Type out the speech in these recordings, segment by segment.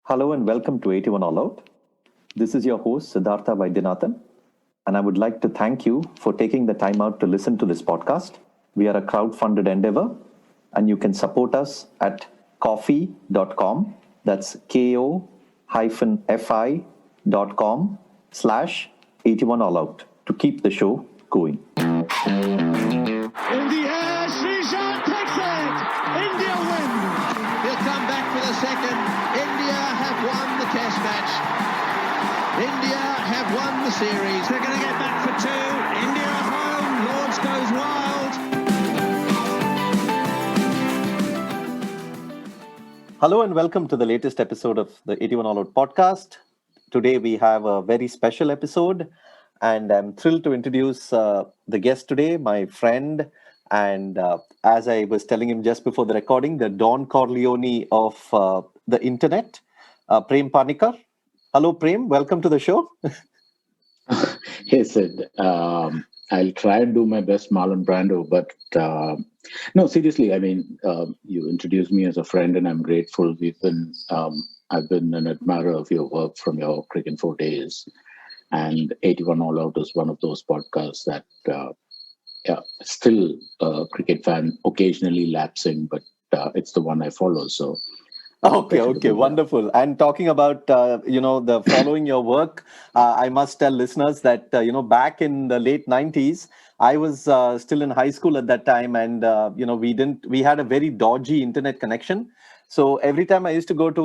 Hello and welcome to 81 All Out. This is your host, Siddhartha Vaidyanathan, and I would like to thank you for taking the time out to listen to this podcast. We are a crowd-funded endeavor, and you can support us at ko-fi.com. That's ko-fi.com/81 All Out to keep the show going. In the air, Srijan takes it! India win! He'll come back for the second. India have won the test match. India have won the series. They're going to get back for two. India at home. Lords goes wild. Hello and welcome to the latest episode of the 81 All Out podcast. Today we have a very special episode, and I'm thrilled to introduce the guest today, my friend, and as I was telling him just before the recording, the Don Corleone of the internet, Prem Panicker. Hello, Prem. Welcome to the show. Hey, Sid. I'll try and do my best Marlon Brando, but no, seriously, I mean, you introduced me as a friend, and I'm grateful. I've been an admirer of your work from your Cricket 4 days, and 81 All Out is one of those podcasts that still a cricket fan, occasionally lapsing, but it's the one I follow. So. Okay, wonderful. And talking about, the following your work, I must tell listeners that, back in the late 90s, I was still in high school at that time. And, we had a very dodgy internet connection. So every time I used to go to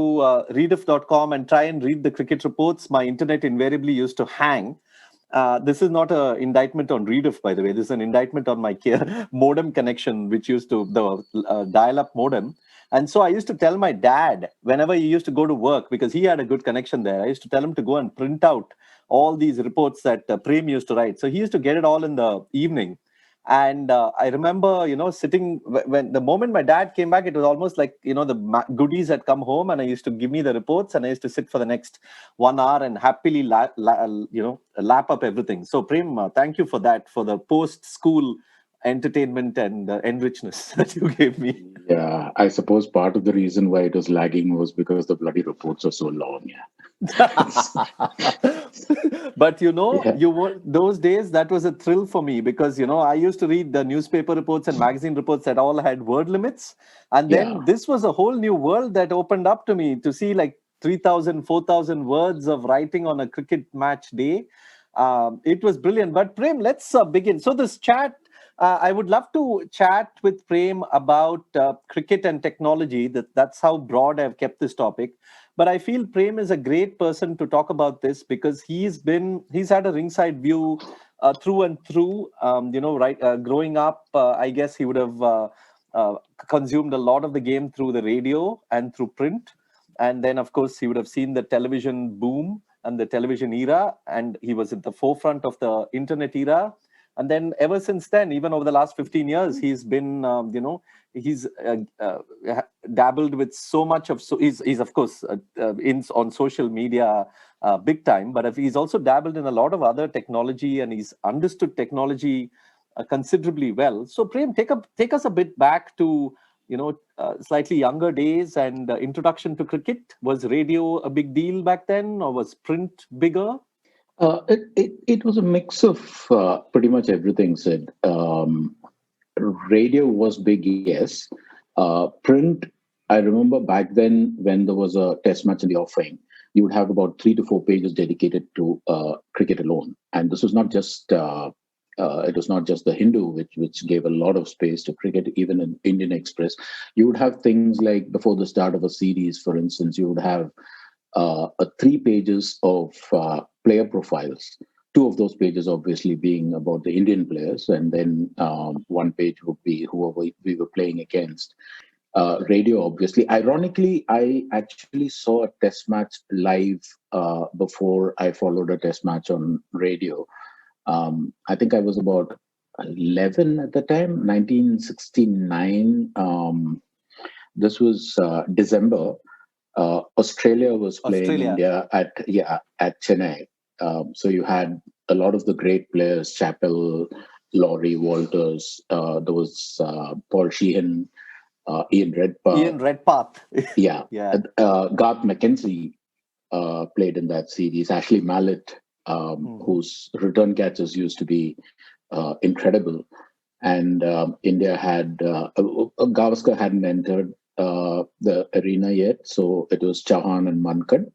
Rediff.com and try and read the cricket reports, my internet invariably used to hang. This is not an indictment on Rediff, by the way. This is an indictment on my modem connection, which used to, the dial-up modem. And so I used to tell my dad, whenever he used to go to work, because he had a good connection there, I used to tell him to go and print out all these reports that Prem used to write. So he used to get it all in the evening. And I remember, sitting, when the moment my dad came back, it was almost like, the goodies had come home, and I used to give me the reports, and I used to sit for the next 1 hour and happily, lap up everything. So Prem, thank you for that, for the post-school entertainment and enrichment that you gave me. Yeah, I suppose part of the reason why it was lagging was because the bloody reports are so long. Yeah. But those days, that was a thrill for me because, I used to read the newspaper reports and magazine reports that all had word limits. And then this was a whole new world that opened up to me to see like 3,000, 4,000 words of writing on a cricket match day. It was brilliant. But Prem, let's begin. So this chat, I would love to chat with Prem about cricket and technology. That's how broad I've kept this topic. But I feel Prem is a great person to talk about this because he's had a ringside view through and through. Growing up, I guess he would have consumed a lot of the game through the radio and through print. And then, of course, he would have seen the television boom and the television era. And he was at the forefront of the internet era. And then ever since then, even over the last 15 years, he's been, he's dabbled with so much of, so he's of course on social media big time, but he's also dabbled in a lot of other technology, and he's understood technology considerably well. So Prem, take us a bit back to, slightly younger days and introduction to cricket. Was radio a big deal back then, or was print bigger? It was a mix of pretty much everything, Sid. Radio was big, yes. Print, I remember back then when there was a test match in the offing, you would have about 3 to 4 pages dedicated to cricket alone. And this was not just it was not just the Hindu, which gave a lot of space to cricket, even in Indian Express. You would have things like before the start of a series, for instance, you would have 3 pages of player profiles. 2 of those pages obviously being about the Indian players, and then 1 page would be whoever we were playing against. Radio, obviously. Ironically, I actually saw a test match live before I followed a test match on radio. I think I was about 11 at the time, 1969. This was December. Australia was playing India at Chennai. So you had a lot of the great players, Chappell, Laurie, Walters. There was Paul Sheehan, Ian Redpath. Ian Redpath. Yeah. Yeah. Garth McKenzie played in that series. Ashley Mallett, whose return catches used to be incredible. And India had Gavaskar hadn't entered the arena yet, so it was Chauhan and Mankad.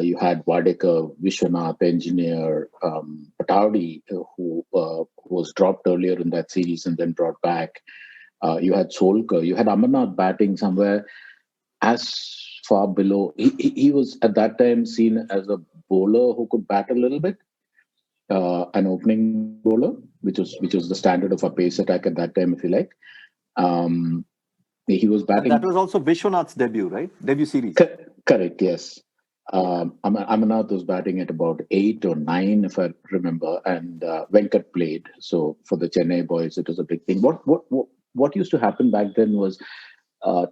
You had Wadekar, Vishwanath, Engineer, Pataudi, who was dropped earlier in that series and then brought back. You had Solkar. You had Amarnath batting somewhere as far below. He was at that time seen as a bowler who could bat a little bit, an opening bowler, which was the standard of a pace attack at that time, if you like. He was batting. And that was also Vishwanath's debut, right? Debut series. Correct. Yes. Amarnath was batting at about 8 or 9, if I remember, and Venkat played. So for the Chennai boys, it was a big thing. What used to happen back then was,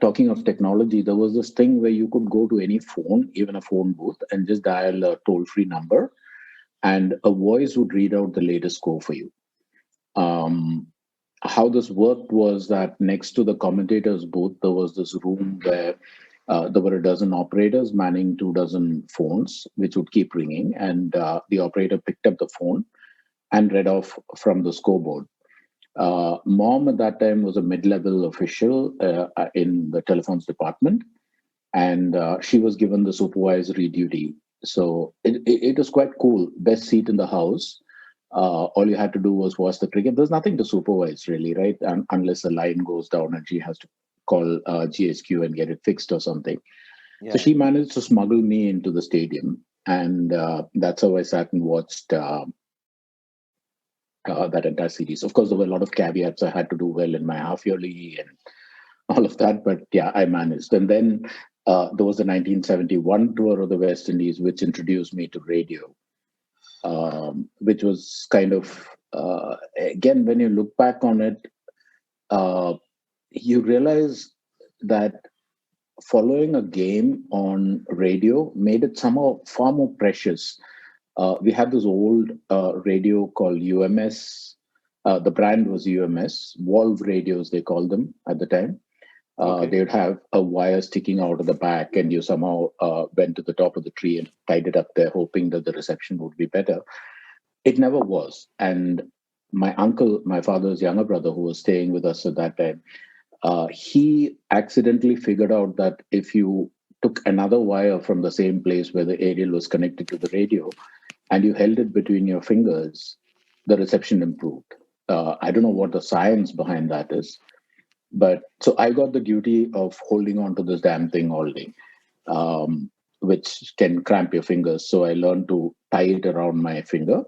talking of technology, there was this thing where you could go to any phone, even a phone booth, and just dial a toll-free number, and a voice would read out the latest score for you. How this worked was that next to the commentator's booth, there was this room where there were a dozen operators manning 24 phones, which would keep ringing, and the operator picked up the phone and read off from the scoreboard. Mom at that time was a mid-level official in the telephones department, and she was given the supervisory duty. So it was quite cool. Best seat in the house. All you had to do was watch the cricket. There's nothing to supervise, really, right? Unless a line goes down and she has to call GSQ and get it fixed or something. Yeah. So she managed to smuggle me into the stadium, and that's how I sat and watched that entire series. Of course, there were a lot of caveats. I had to do well in my half-yearly and all of that, but yeah, I managed. And then there was the 1971 tour of the West Indies, which introduced me to radio, which was kind of, again, when you look back on it, you realize that following a game on radio made it somehow far more precious. We had this old radio called UMS. The brand was UMS, Valve radios, they called them at the time. Okay. They would have a wire sticking out of the back, and you somehow went to the top of the tree and tied it up there, hoping that the reception would be better. It never was. And my uncle, my father's younger brother, who was staying with us at that time, he accidentally figured out that if you took another wire from the same place where the aerial was connected to the radio and you held it between your fingers, the reception improved. I don't know what the science behind that is. But so I got the duty of holding on to this damn thing all day, which can cramp your fingers. So I learned to tie it around my finger.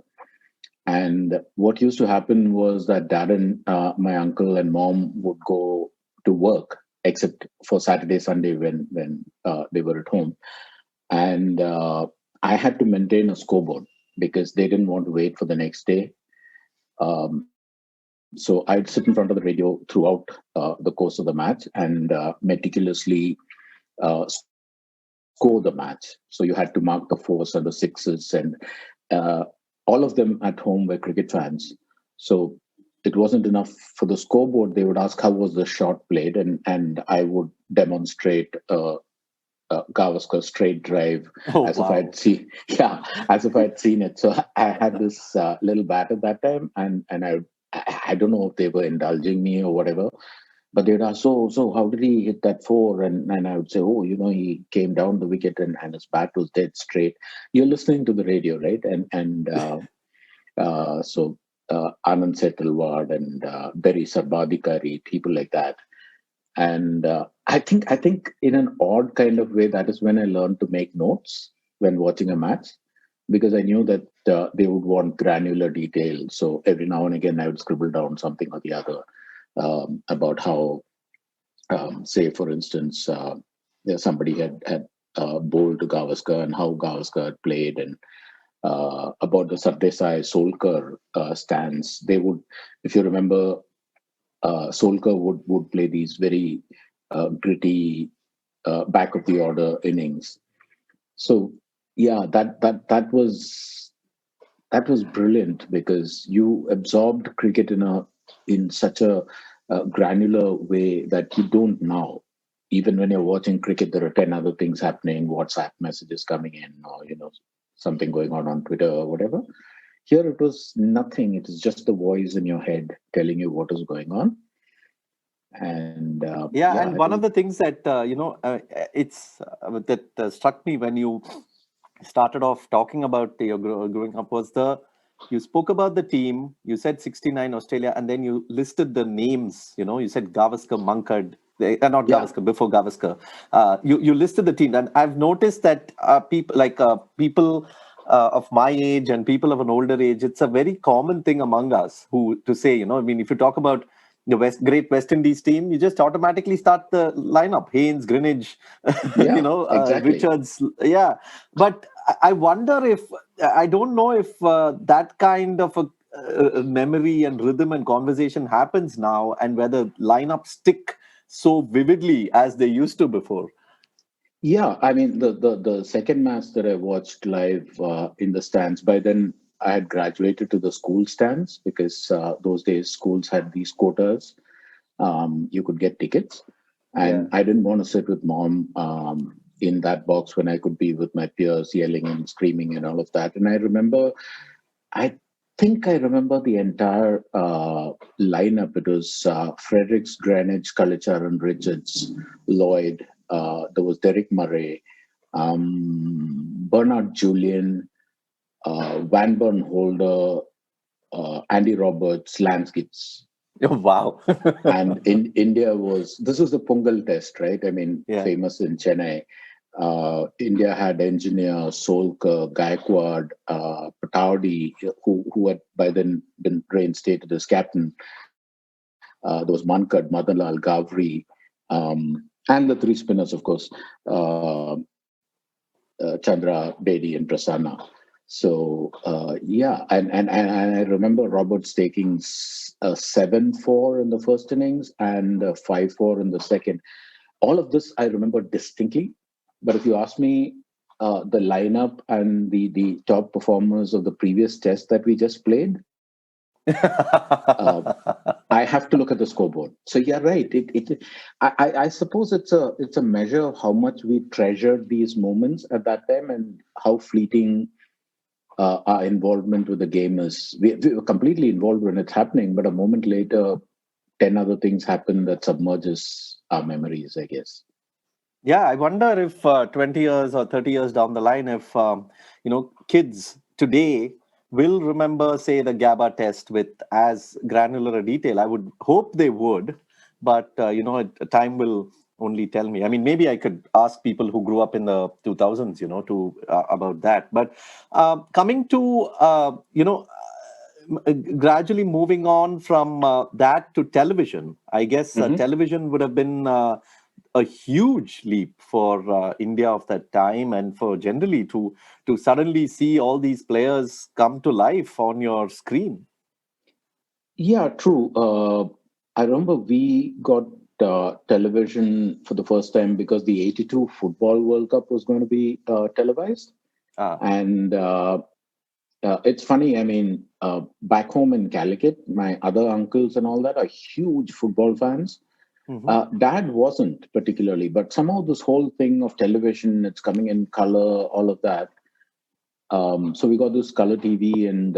And what used to happen was that Dad and my uncle and mom would go to work, except for Saturday, Sunday when they were at home. And I had to maintain a scoreboard because they didn't want to wait for the next day. So I'd sit in front of the radio throughout the course of the match and meticulously score the match. So you had to mark the 4s and the 6s, and all of them at home were cricket fans. So it wasn't enough for the scoreboard. They would ask how was the shot played, and I would demonstrate Gavaskar straight drive as if I'd seen it. So I had this little bat at that time, and I don't know if they were indulging me or whatever, but they'd ask, so how did he hit that 4? And I would say, he came down the wicket and his bat was dead straight. You're listening to the radio, right? So Anand Setalwad and Berry Sarbadikari, people like that. And I think in an odd kind of way, that is when I learned to make notes when watching a match, because I knew that they would want granular detail. So every now and again, I would scribble down something or the other about how, say, for instance, somebody had bowled to Gavaskar and how Gavaskar had played, and about the Sardesai Solkar stance. They would, if you remember, Solkar would play these very gritty back of the order innings. So yeah, that was brilliant, because you absorbed cricket in such a granular way that you don't now. Even when you're watching cricket, there are 10 other things happening, WhatsApp messages coming in, or something going on Twitter or whatever. Here it was nothing. It is just the voice in your head telling you what is going on. And and one of the things that it's that struck me when you started off talking about your growing up was you spoke about the team. You said 69 Australia, and then you listed the names. You said Gavaskar, Mankad, not Gavaskar, before Gavaskar. You listed the team, and I've noticed that people of my age and people of an older age, it's a very common thing among us to say, I mean, if you talk about the Great West Indies team, you just automatically start the lineup: Haynes, Greenwich, exactly. Richards. Yeah, but I wonder if I don't know if that kind of a memory and rhythm and conversation happens now, and whether lineups stick so vividly as they used to before. Yeah, I mean the second match that I watched live in the stands. By then, I had graduated to the school stands because those days schools had these quotas. You could get tickets, and I didn't want to sit with mom in that box when I could be with my peers yelling and screaming and all of that. And I think I remember the entire lineup. It was Fredericks, Greenwich, Kalicharan, Richards, Lloyd. There was Derek Murray, Bernard Julian, Van Burn Holder, Andy Roberts, Lance Gibbs. Oh, wow. And in India this was the Pongal test, right? I mean, famous in Chennai. India had engineer Solkar, Gaikwad, Pataudi, who had by then been reinstated as captain. There was Mankad, Madanlal, Gavri, and the three spinners, of course, Chandra, Bedi, and Prasanna. So and I remember Roberts taking a 7-4 in the first innings and a 5-4 in the second. All of this I remember distinctly. But if you ask me, the lineup and the top performers of the previous test that we just played, I have to look at the scoreboard. So you're right. I suppose it's a measure of how much we treasured these moments at that time and how fleeting our involvement with the game is. We were completely involved when it's happening, but a moment later, 10 other things happen that submerges our memories, I guess. Yeah, I wonder if 20 years or 30 years down the line, if kids today will remember, say, the GABA test with as granular a detail. I would hope they would, but time will only tell me. I mean, maybe I could ask people who grew up in the 2000s, to about that. But coming to gradually moving on from that to television, I guess television would have been a huge leap for India of that time, and for generally to suddenly see all these players come to life on your screen. Yeah, true. I remember we got television for the first time because the '82 Football World Cup was going to be televised. And it's funny, I mean, back home in Calicut, my other uncles and all that are huge football fans. Dad wasn't particularly, but somehow this whole thing of television, it's coming in color, all of that. So we got this color TV, and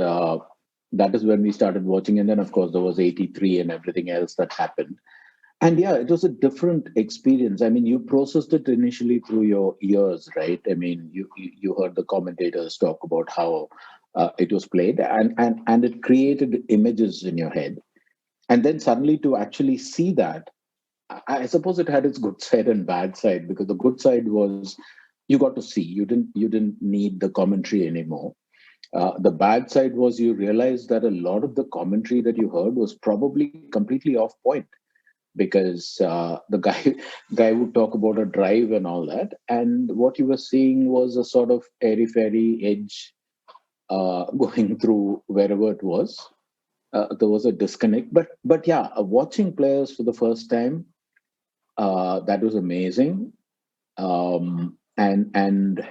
that is when we started watching. And then, of course, there was '83 and everything else that happened. And yeah, it was a different experience. I mean, you processed it initially through your ears, right? I mean, you heard the commentators talk about how it was played, and it created images in your head. And then suddenly to actually see that, I suppose it had its good side and bad side, because the good side was you got to see. You didn't need the commentary anymore. The bad side was you realized that a lot of the commentary that you heard was probably completely off point, because the guy would talk about a drive and all that, and what you were seeing was a sort of airy-fairy edge going through wherever it was. There was a disconnect, but yeah, watching players for the first time, that was amazing. And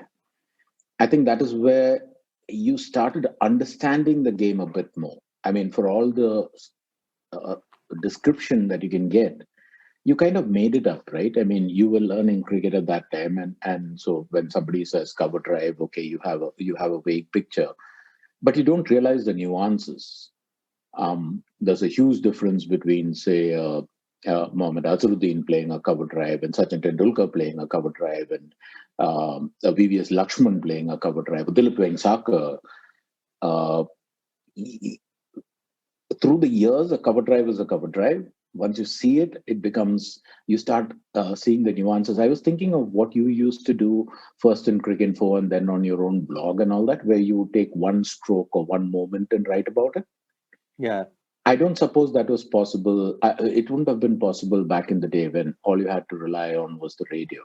I think that is where you started understanding the game a bit more. I mean, for all the description that you can get, you kind of made it up, right? I mean, you were learning cricket at that time, and so when somebody says cover drive, okay, you have a vague picture, but you don't realize the nuances. There's a huge difference between, say, Mohammad Azharuddin playing a cover drive and Sachin Tendulkar playing a cover drive and VVS Lakshman playing a cover drive, Dilip playing soccer. Through the years, a cover drive is a cover drive. Once you see it, you start seeing the nuances. I was thinking of what you used to do first in Cricinfo and then on your own blog and all that, where you take one stroke or one moment and write about it. Yeah. I don't suppose that was possible. It wouldn't have been possible back in the day when all you had to rely on was the radio.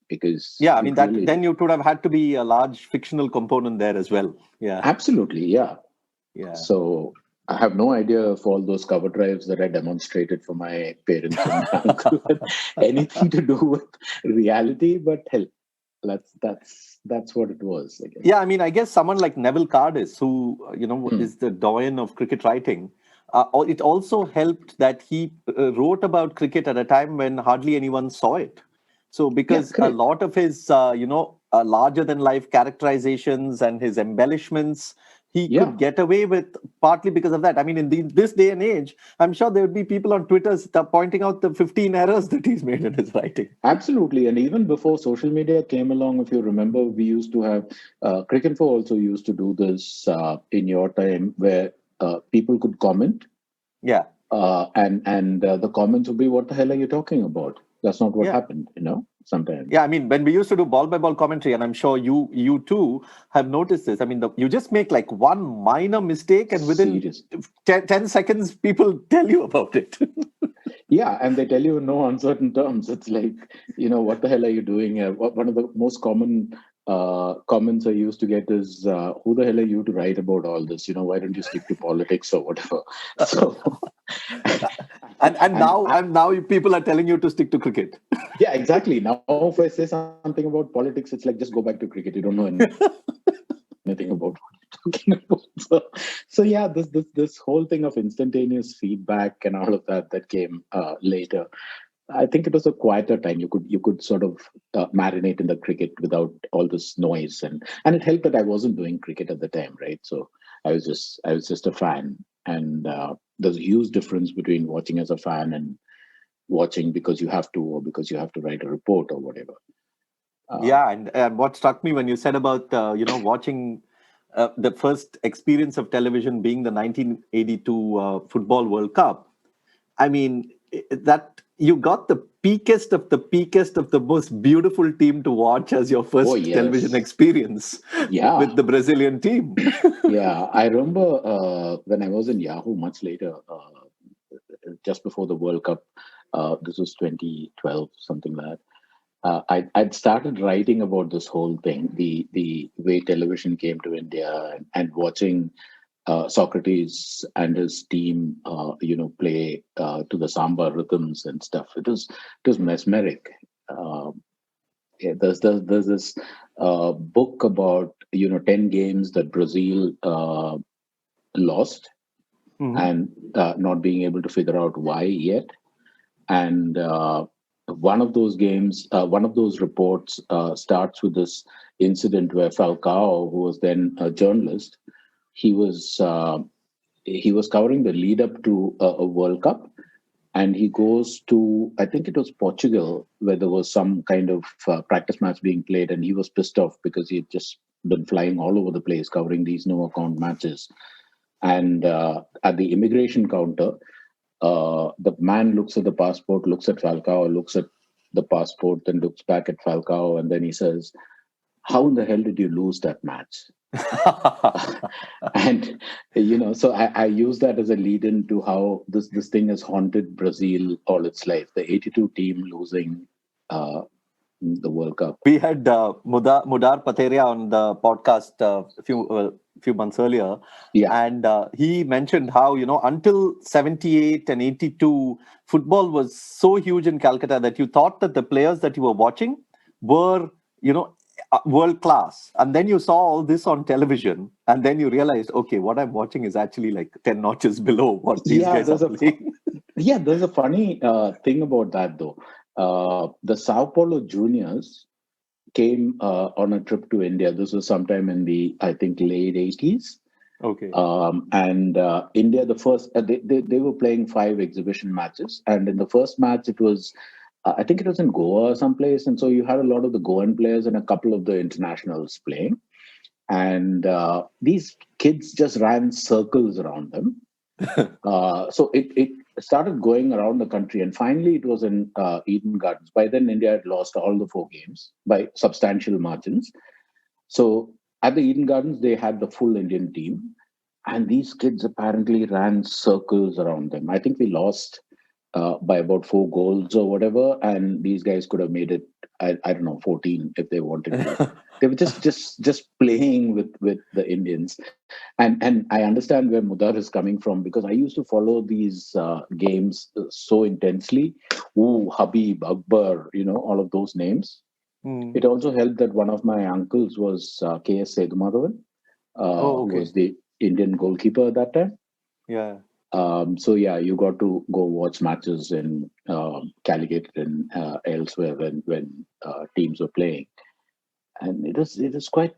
Because yeah, I mean, then you would have had to be a large fictional component there as well. Yeah. Absolutely, yeah. Yeah. So I have no idea if all those cover drives that I demonstrated for my parents and uncle had anything to do with reality, but hell, that's what it was, I guess. Yeah, I mean, I guess someone like Neville Cardis, who is the doyen of cricket writing, it also helped that he wrote about cricket at a time when hardly anyone saw it. So because a lot of his larger than life characterizations and his embellishments, he could get away with, partly because of that. I mean, in this day and age, I'm sure there would be people on Twitter pointing out the 15 errors that he's made in his writing. Absolutely. And even before social media came along, if you remember, we used to have, Cricinfo also used to do this in your time, where people could comment. Yeah. And the comments would be, what the hell are you talking about? That's not what happened, sometimes. Yeah, I mean, when we used to do ball-by-ball commentary, and I'm sure you too have noticed this. I mean, you just make like one minor mistake, and within 10 seconds, people tell you about it. Yeah, and they tell you in no uncertain terms. It's like, what the hell are you doing here? One of the most common comments I used to get is, who the hell are you to write about all this? Why don't you stick to politics or whatever? So, and now people are telling you to stick to cricket. Yeah, exactly. Now, if I say something about politics, it's like, just go back to cricket. You don't know anything about what you're talking about. So yeah, this whole thing of instantaneous feedback and all of that came later. I think it was a quieter time. You could sort of marinate in the cricket without all this noise, and it helped that I wasn't doing cricket at the time, right? So I was just a fan, and there's a huge difference between watching as a fan and watching because you have to, or because you have to write a report or whatever. Yeah, and what struck me when you said about watching the first experience of television being the 1982 Football World Cup. I mean, that you got the peakest of the most beautiful team to watch as your first television experience with the Brazilian team. Yeah, I remember when I was in Yahoo much later, just before the World Cup, this was 2012, something like that. I'd started writing about this whole thing, the way television came to India, and watching Socrates and his team, play to the samba rhythms and stuff. It was mesmeric. There's this book about 10 games that Brazil lost, and not being able to figure out why yet. And one of those games, one of those reports starts with this incident where Falcao, who was then a journalist, he was covering the lead up to a World Cup, and he goes to, I think it was Portugal, where there was some kind of practice match being played, and he was pissed off because he had just been flying all over the place covering these no account matches. And at the immigration counter, the man looks at the passport, looks at Falcao, looks at the passport, then looks back at Falcao, and then he says, "How in the hell did you lose that match?" And so I use that as a lead-in to how this thing has haunted Brazil all its life. The '82 team losing the World Cup. We had Mudar Pateria on the podcast a few months earlier, and he mentioned how until 78 and 82, football was so huge in Calcutta that you thought that the players that you were watching were world class, and then you saw all this on television, and then you realized, okay, what I'm watching is actually like 10 notches below what these Yeah, guys are playing. there's a funny thing about that though. The Sao Paulo Juniors came on a trip to India. This was sometime in the, I think, late 80s. Okay. And India, the first, they were playing 5 exhibition matches. And in the first match, it was, I think it was in Goa or someplace. And so you had a lot of the Goan players and a couple of the internationals playing. And these kids just ran circles around them. So it started going around the country, and finally it was in Eden Gardens. By then, India had lost all the 4 games by substantial margins. So at the Eden Gardens, they had the full Indian team, and these kids apparently ran circles around them. I think we lost by about 4 goals or whatever, and these guys could have made it. I don't know, 14 if they wanted to. They were just playing with the Indians, and I understand where Mudar is coming from, because I used to follow these games so intensely. Ooh, Habib, Akbar, all of those names. It also helped that one of my uncles was K.S. Sedumadhavan, who was the Indian goalkeeper at that time. Yeah. So yeah, you got to go watch matches in Calicut and elsewhere when teams were playing, and it is quite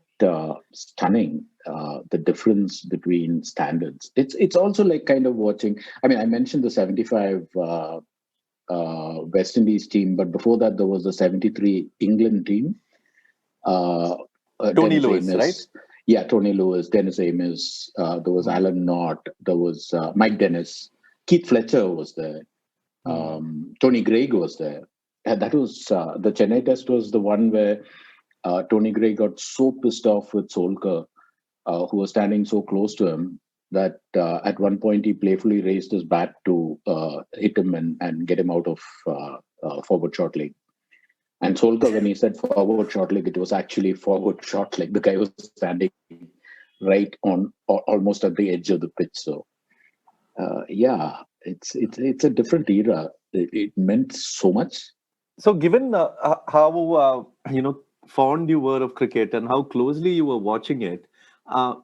stunning, the difference between standards. It's also like kind of watching. I mean, I mentioned the 75 West Indies team, but before that there was the 73 England team. Tony Dennis Lewis, Amos, right? Yeah, Tony Lewis, Dennis Amos, there was Alan Knott, there was Mike Dennis, Keith Fletcher was there, Tony Greig was there. And that was the Chennai test was the one where Tony Greig got so pissed off with Solskjaer, who was standing so close to him, that at one point he playfully raised his bat to hit him and get him out of forward short leg. And Solskjaer, when he said forward short leg, it was actually forward short leg. The guy was standing right on almost at the edge of the pitch. So, yeah, it's a different era. It meant so much. So, given how fond you were of cricket and how closely you were watching it,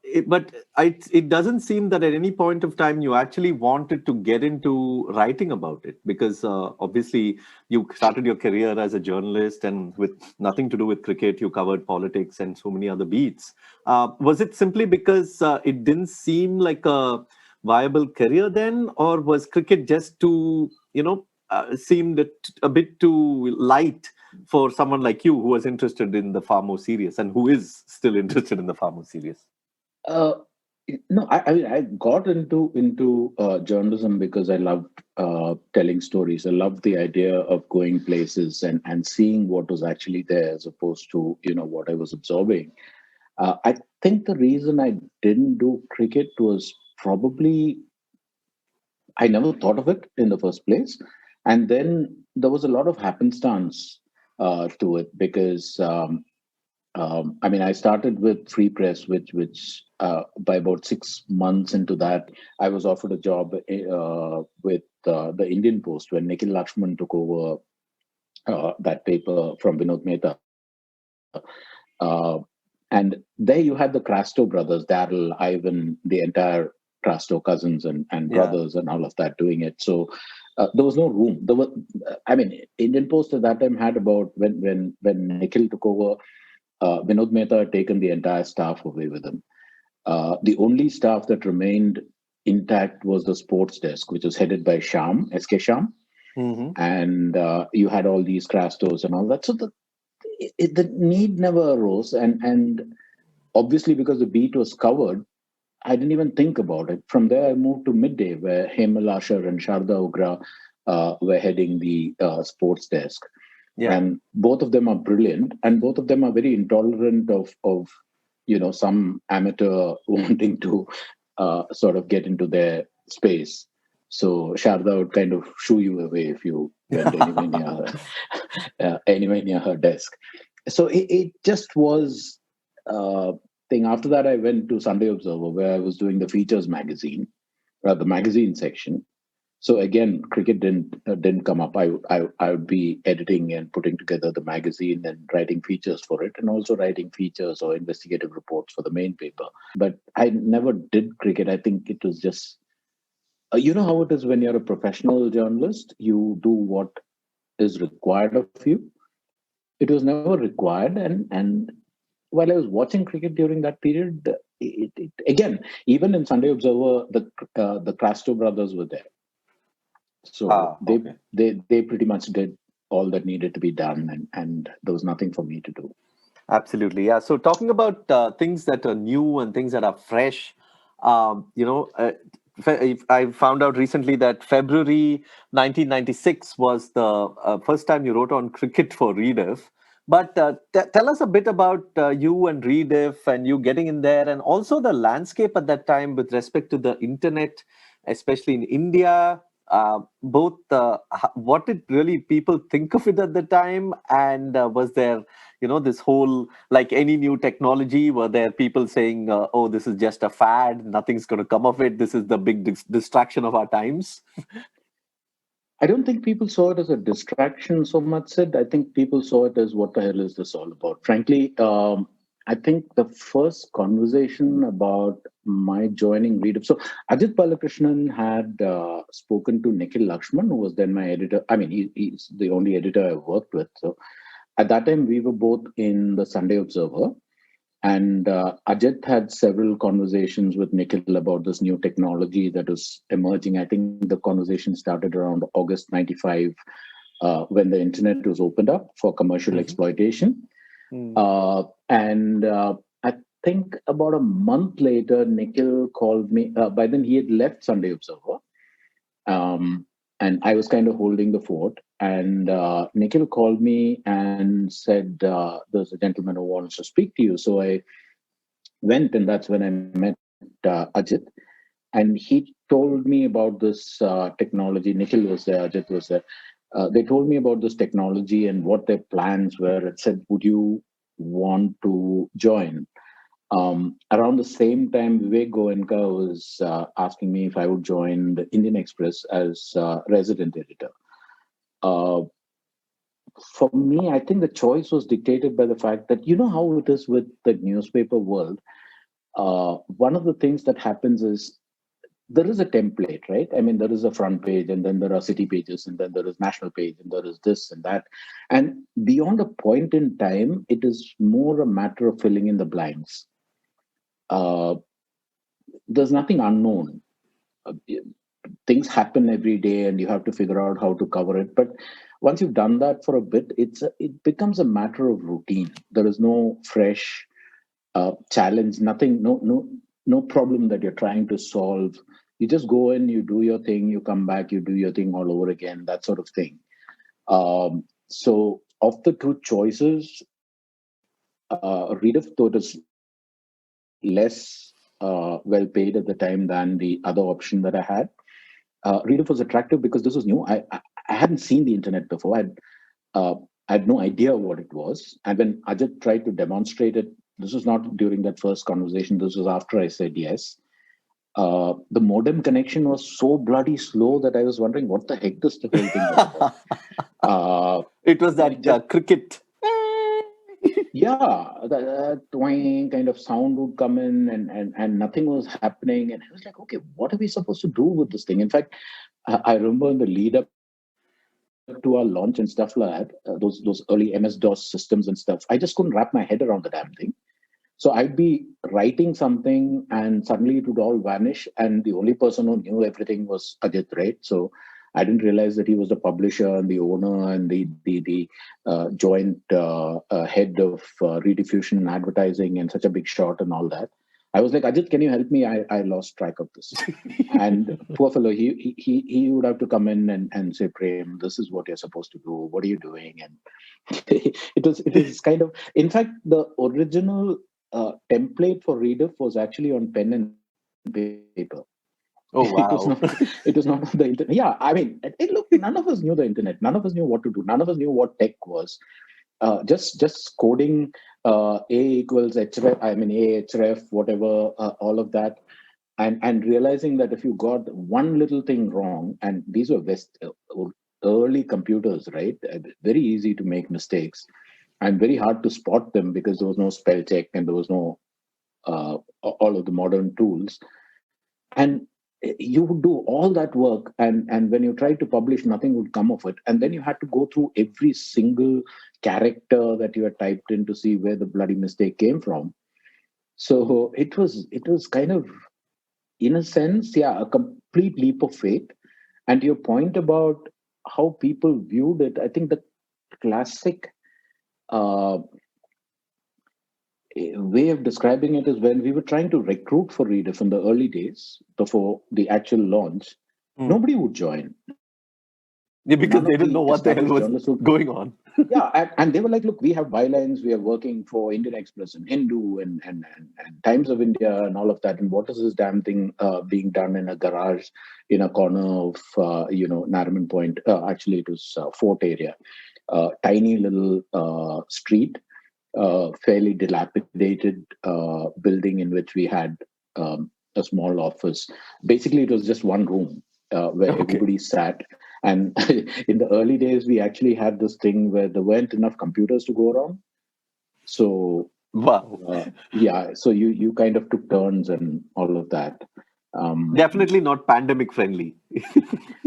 it doesn't seem that at any point of time you actually wanted to get into writing about it, because obviously you started your career as a journalist, and with nothing to do with cricket, you covered politics and so many other beats. Was it simply because it didn't seem like a viable career then, or was cricket just too, seemed a bit too light for someone like you who was interested in the far more serious, and who is still interested in the far more serious? No, I got into journalism because I loved telling stories. I loved the idea of going places and seeing what was actually there, as opposed to what I was absorbing. I think the reason I didn't do cricket was probably I never thought of it in the first place, and then there was a lot of happenstance to it, because I mean, I started with Free Press, which by about 6 months into that, I was offered a job with the Indian Post when Nikhil Lakshman took over that paper from Vinod Mehta. And there you had the Crasto brothers, Daryl, Ivan, the entire Crasto cousins and brothers and all of that doing it. So there was no room. There was, I mean, Indian Post at that time had about, when Nikhil took over, Vinod Mehta had taken the entire staff away with him. The only staff that remained intact was the sports desk, which was headed by Sham, SK Sham. Mm-hmm. And you had all these Crastos and all that. So the need never arose. And obviously, because the beat was covered, I didn't even think about it. From there, I moved to Midday, where Hemal Asher and Sharda Ogra were heading the sports desk. Yeah. And both of them are brilliant, and both of them are very intolerant of some amateur wanting to sort of get into their space. So Sharda would kind of shoo you away if you went anywhere near her desk. So it just was thing. After that, I went to Sunday Observer, where I was doing the features magazine, the magazine section. So again, cricket didn't come up. I would be editing and putting together the magazine and writing features for it, and also writing features or investigative reports for the main paper. But I never did cricket. I think it was just you know how it is when you're a professional journalist. You do what is required of you. It was never required, and while I was watching cricket during that period, again, even in Sunday Observer, the Crasto brothers were there. So Okay. they pretty much did all that needed to be done, and there was nothing for me to do. Absolutely. Yeah. So talking about things that are new and things that are fresh, you know, I found out recently that February 1996 was the first time you wrote on cricket for Rediff. But tell us a bit about you and Rediff and you getting in there, and also the landscape at that time with respect to the internet, especially in India. Both what did really people think of it at the time, and was there, you know, this whole, like any new technology, were there people saying, oh, this is just a fad, nothing's going to come of it, this is the big distraction of our times? I don't think people saw it as a distraction so much, Sid. I think people saw it as what the hell is this all about? Frankly, I think the first conversation about my joining Rediff. So Ajit Balakrishnan had spoken to Nikhil Lakshman, who was then my editor. I mean, he's the only editor I worked with. So at that time, we were both in the Sunday Observer. And Ajit had several conversations with Nikhil about this new technology that was emerging. I think the conversation started around August 95 when the internet was opened up for commercial exploitation. And I think about a month later, Nikhil called me. By then, he had left Sunday Observer. And I was kind of holding the fort. And Nikhil called me and said, there's a gentleman who wants to speak to you. So I went, and that's when I met Ajit. And he told me about this technology. Nikhil was there, Ajit was there. They told me about this technology and what their plans were. It said, would you want to join? Around the same time, Vivek Goenka was asking me if I would join the Indian Express as resident editor. For me, I think the choice was dictated by the fact that, you know how it is with the newspaper world. One of the things that happens is there is a template, right? I mean, there is a front page, and then there are city pages, and then there is national page, and there is this and that. And beyond a point in time, it is more a matter of filling in the blanks. There's nothing unknown. Things happen every day, and you have to figure out how to cover it. But once you've done that for a bit, it becomes a matter of routine. There is no fresh challenge, nothing, no problem that you're trying to solve. You just go in, you do your thing, you come back, you do your thing all over again, that sort of thing. So of the two choices, Rediff, though it is less well paid at the time than the other option that I had, Rediff was attractive because this was new. I hadn't seen the internet before. I had no idea what it was. And when Ajit tried to demonstrate it, this was not during that first conversation. This was after I said yes. The modem connection was so bloody slow that I was wondering what the heck this whole thing was about. It was that cricket. Yeah, the twang kind of sound would come in, and nothing was happening. And I was like, okay, what are we supposed to do with this thing? In fact, I remember in the lead up to our launch and stuff like that, those early MS-DOS systems and stuff, I just couldn't wrap my head around the damn thing. So I'd be writing something and suddenly it would all vanish. And the only person who knew everything was Ajit, right? So I didn't realize that he was the publisher and the owner and the joint head of rediffusion and advertising and such a big shot and all that. I was like, Ajit, can you help me? I lost track of this. And poor fellow, he would have to come in and say, Prem, this is what you're supposed to do. What are you doing? And it was kind of, in fact, the original template for Rediff was actually on pen and paper. Oh, wow. It was not on the internet. Yeah, I mean, look, none of us knew the internet. None of us knew what to do. None of us knew what tech was. Just coding A equals href, I mean, A href, whatever, all of that. and realizing that if you got one little thing wrong, and these were early computers, right? Very easy to make mistakes and very hard to spot them because there was no spell check and there was no all of the modern tools. And you would do all that work, and when you tried to publish, nothing would come of it. And then you had to go through every single character that you had typed in to see where the bloody mistake came from. So it was kind of, in a sense, yeah, a complete leap of faith. And to your point about how people viewed it, I think the classic way of describing it is when we were trying to recruit for Rediff in the early days before the actual launch, nobody would join. Yeah, because they didn't know what the hell was going on. Yeah, and they were like, look, we have bylines, we are working for Indian Express and Hindu and Times of India and all of that. And what is this damn thing being done in a garage in a corner of, Nariman Point? Actually, it was Fort area. Tiny little street, fairly dilapidated building in which we had a small office. Basically, it was just one room where everybody sat. And in the early days, we actually had this thing where there weren't enough computers to go around. So, wow. So you kind of took turns and all of that. Definitely not pandemic friendly.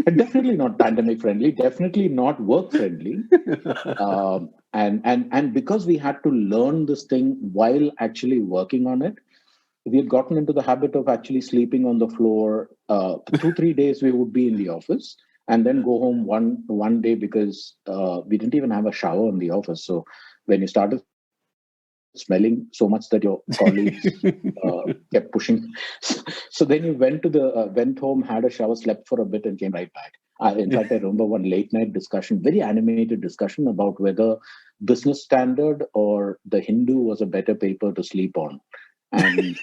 Definitely not pandemic friendly. Definitely not work friendly. And because we had to learn this thing while actually working on it, we had gotten into the habit of actually sleeping on the floor. 2-3 days we would be in the office and then go home one day because we didn't even have a shower in the office. So when you started smelling so much that your colleagues kept pushing, so then you went home, had a shower, slept for a bit, and came right back. In fact, I remember one late night discussion, very animated discussion about whether Business Standard or the Hindu was a better paper to sleep on. And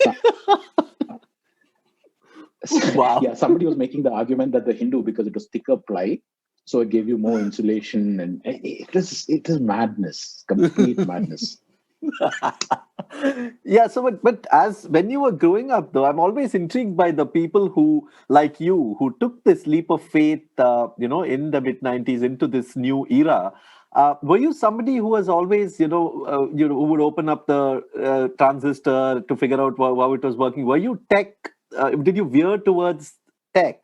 wow. Yeah, somebody was making the argument that the Hindu, because it was thicker ply, so it gave you more insulation, and it is madness, complete madness. Yeah, so but as when you were growing up, though, I'm always intrigued by the people who, like you, who took this leap of faith, in the mid-90s into this new era. Were you somebody who was always, who would open up the transistor to figure out how it was working? Were you tech? Did you veer towards tech?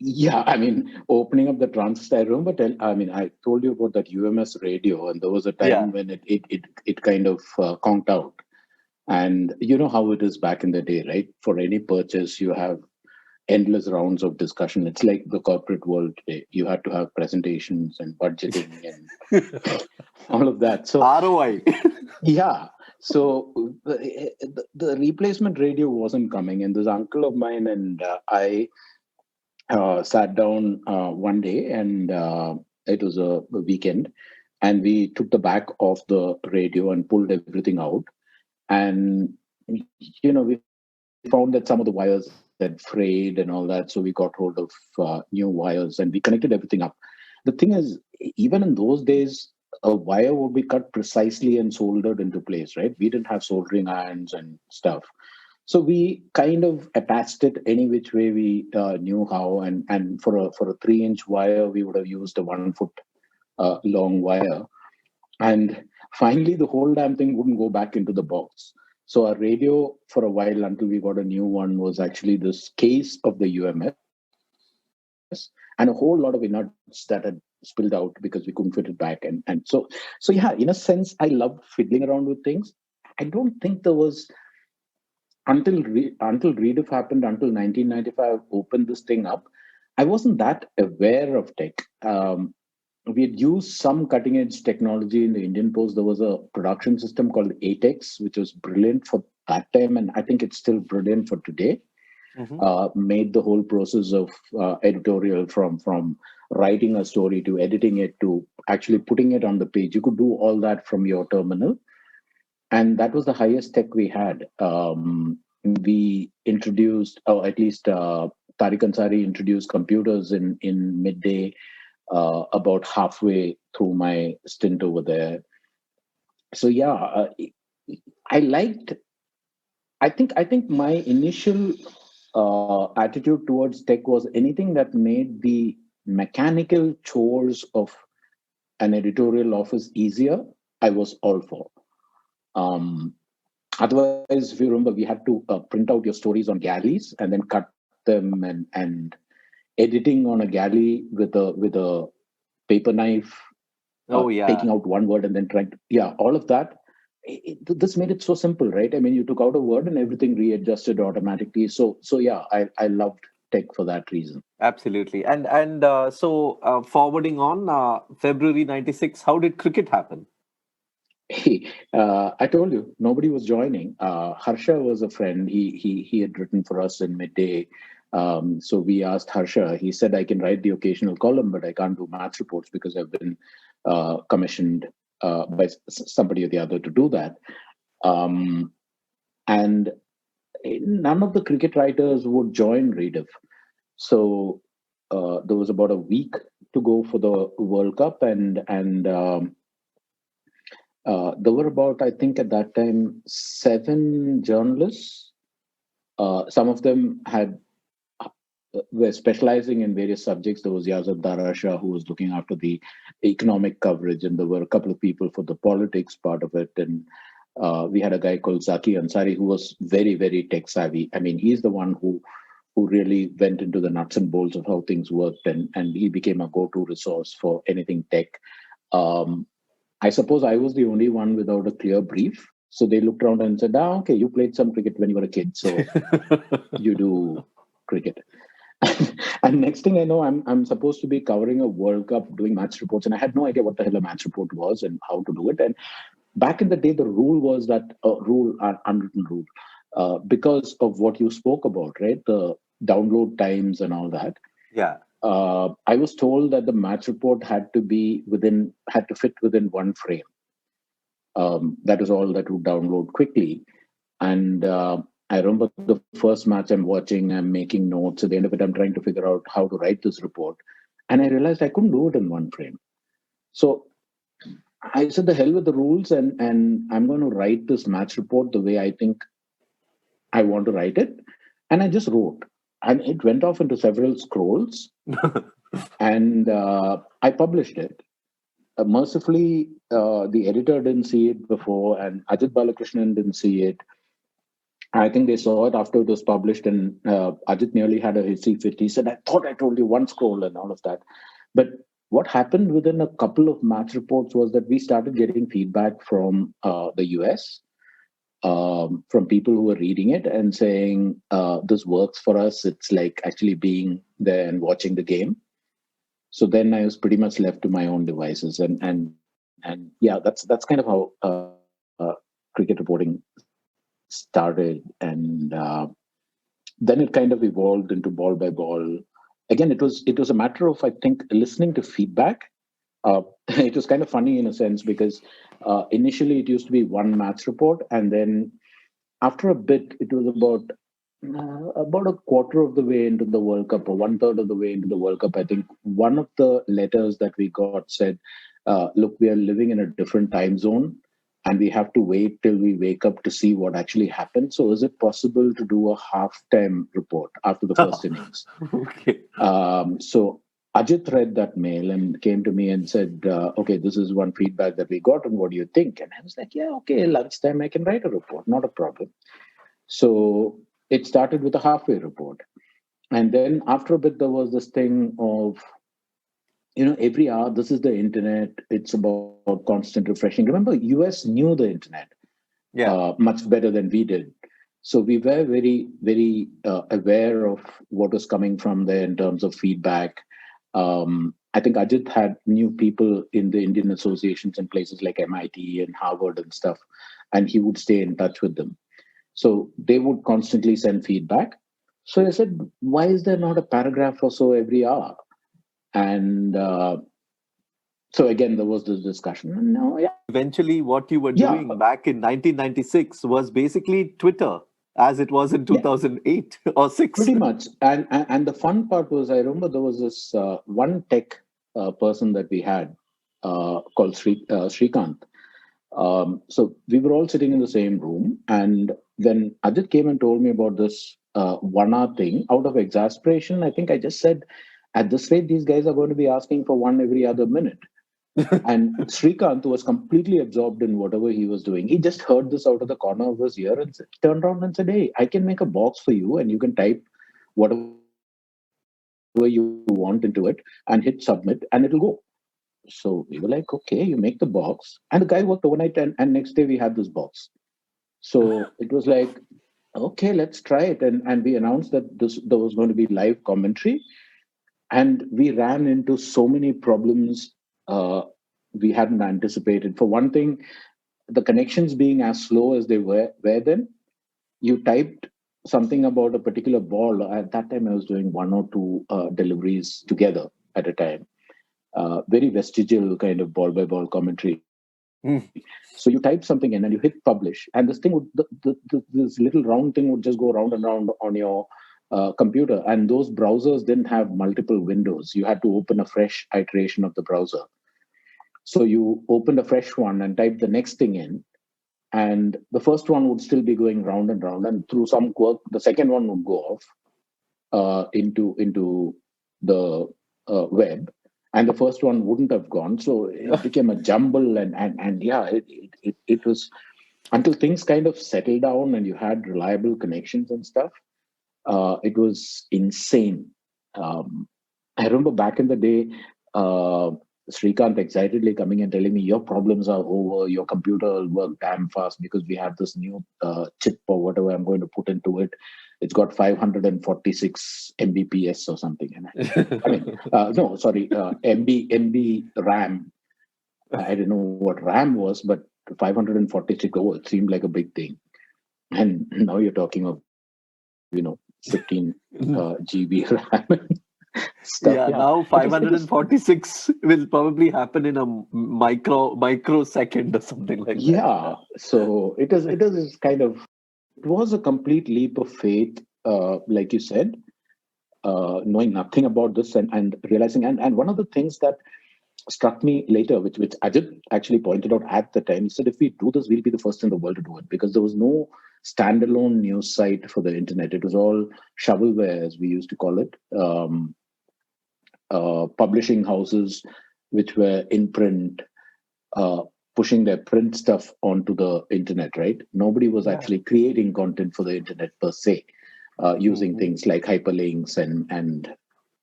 Yeah, I mean, opening up the transistor, I remember. I told you about that UMS radio, and there was a time when it kind of conked out. And you know how it is back in the day, right? For any purchase, you have endless rounds of discussion. It's like the corporate world today. You had to have presentations and budgeting and all of that. So ROI. Yeah. So the replacement radio wasn't coming, and this uncle of mine and I sat down one day, and it was a weekend, and we took the back of the radio and pulled everything out, and we found that some of the wires had frayed and all that, so we got hold of new wires and we connected everything up. The thing is, even in those days, a wire would be cut precisely and soldered into place, right? We didn't have soldering irons and stuff. So we kind of attached it any which way we knew how. And for a 3-inch wire, we would have used a 1 foot long wire. And finally, the whole damn thing wouldn't go back into the box. So our radio, for a while until we got a new one, was actually this case of the UMS and a whole lot of innards that had spilled out because we couldn't fit it back. And so yeah, in a sense, I loved fiddling around with things. I don't think there was, until Rediff happened, until 1995 opened this thing up, I wasn't that aware of tech. We had used some cutting edge technology in the Indian Post. There was a production system called ATEX, which was brilliant for that time, and I think it's still brilliant for today. Made the whole process of editorial, from writing a story to editing it to actually putting it on the page. You could do all that from your terminal. And that was the highest tech we had. We introduced, or at least Tariq Ansari introduced computers in midday, about halfway through my stint over there. So yeah, I liked I think my initial attitude towards tech was anything that made the mechanical chores of an editorial office easier. I was all for. Um, Otherwise, if you remember, we had to print out your stories on galleys and then cut them, and editing on a galley with a paper knife, Oh yeah. taking out one word and then trying to, yeah, all of that. This made it so simple, right? I mean, you took out a word and everything readjusted automatically. So yeah, I loved tech for that reason. Absolutely. And forwarding on February 96, how did cricket happen? Hey, I told you nobody was joining. Harsha was a friend. He had written for us in midday. So we asked Harsha. He said, "I can write the occasional column, but I can't do match reports because I've been commissioned by somebody or the other to do that." Um, and none of the cricket writers would join Rediff. So there was about a week to go for the World Cup, and there were about, I think, at that time, 7 journalists. Some of them were specializing in various subjects. There was Yazid Darasha, who was looking after the economic coverage, and there were a couple of people for the politics part of it. And we had a guy called Zaki Ansari, who was very, very tech savvy. I mean, he's the one who really went into the nuts and bolts of how things worked, and he became a go-to resource for anything tech. Um, I suppose I was the only one without a clear brief. So they looked around and said, okay, you played some cricket when you were a kid, so you do cricket. And next thing I know, I'm supposed to be covering a World Cup, doing match reports, and I had no idea what the hell a match report was and how to do it. And back in the day, the rule was that an unwritten rule, because of what you spoke about, right? The download times and all that. Yeah. I was told that the match report had to fit within one frame. That is all that would download quickly. And I remember the first match I'm watching, I'm making notes. At the end of it, I'm trying to figure out how to write this report. And I realized I couldn't do it in one frame. So I said, the hell with the rules, and I'm going to write this match report the way I think I want to write it. And I just wrote. And it went off into several scrolls. And I published it. Mercifully, the editor didn't see it before, and Ajit Balakrishnan didn't see it. I think they saw it after it was published, and Ajit nearly had a hissy fit. He said, "I thought I told you one scroll," and all of that. But what happened within a couple of match reports was that we started getting feedback from the US, from people who were reading it and saying, this works for us. It's like actually being there and watching the game. So then I was pretty much left to my own devices, and yeah, that's kind of how cricket reporting started, and then it kind of evolved into ball by ball. Again, it was a matter of, I think, listening to feedback. It was kind of funny in a sense because initially it used to be one match report, and then after a bit, it was about a quarter of the way into the World Cup, or one third of the way into the World Cup. I think one of the letters that we got said, "Look, we are living in a different time zone, and we have to wait till we wake up to see what actually happened. So, is it possible to do a halftime report after the first innings?" Okay. So Ajit read that mail and came to me and said, "Okay, this is one feedback that we got, and what do you think?" And I was like, "Yeah, okay, lunchtime I can write a report, not a problem." So it started with a halfway report. And then after a bit, there was this thing of, every hour, this is the internet. It's about constant refreshing. Remember, US knew the internet much better than we did. So we were very, very aware of what was coming from there in terms of feedback. I think Ajit had new people in the Indian associations in places like MIT and Harvard and stuff, and he would stay in touch with them. So they would constantly send feedback. So I said, why is there not a paragraph or so every hour? And so again, there was this discussion. No, yeah. Eventually, what you were doing back in 1996 was basically Twitter, as it was in 2008 or 6. Pretty much. And the fun part was, I remember there was this one tech person that we had called Srikant. So we were all sitting in the same room, and when Ajit came and told me about this 1 hour thing, out of exasperation, I think I just said, at this rate, these guys are going to be asking for one every other minute. And Srikanth was completely absorbed in whatever he was doing. He just heard this out of the corner of his ear and turned around and said, "Hey, I can make a box for you, and you can type whatever you want into it and hit submit, and it'll go." So we were like, "Okay, you make the box." And the guy worked overnight, and next day we had this box. So it was like, okay, let's try it. And we announced that there was going to be live commentary. And we ran into so many problems we hadn't anticipated. For one thing, the connections being as slow as they were then, you typed something about a particular ball. At that time, I was doing 1 or 2 deliveries together at a time. Very vestigial kind of ball by ball commentary. So you type something in and you hit publish, and this thing would this little round thing would just go round and round on your computer. And those browsers didn't have multiple windows. You had to open a fresh iteration of the browser. So you opened a fresh one and typed the next thing in, and the first one would still be going round and round. And through some quirk, the second one would go off into the web, and the first one wouldn't have gone. So it became a jumble, and yeah, it was until things kind of settled down and you had reliable connections and stuff. It was insane. I remember back in the day, Srikanth excitedly coming and telling me, "Your problems are over. Your computer will work damn fast because we have this new chip or whatever I'm going to put into it. It's got 546 Mbps or something." And no, sorry, MB RAM. I didn't know what RAM was, but 546. Oh, it seemed like a big thing. And now you're talking of 15 GB RAM. Stuff. Yeah, now 546 will probably happen in a microsecond or something like that. Yeah, so it is kind of, it was a complete leap of faith, like you said, knowing nothing about this and realizing, and one of the things that struck me later, which Ajit actually pointed out at the time, he said, if we do this, we'll be the first in the world to do it, because there was no standalone news site for the internet. It was all shovelware, as we used to call it. Publishing houses which were in print, pushing their print stuff onto the internet, right? Nobody was actually creating content for the internet per se, using things like hyperlinks and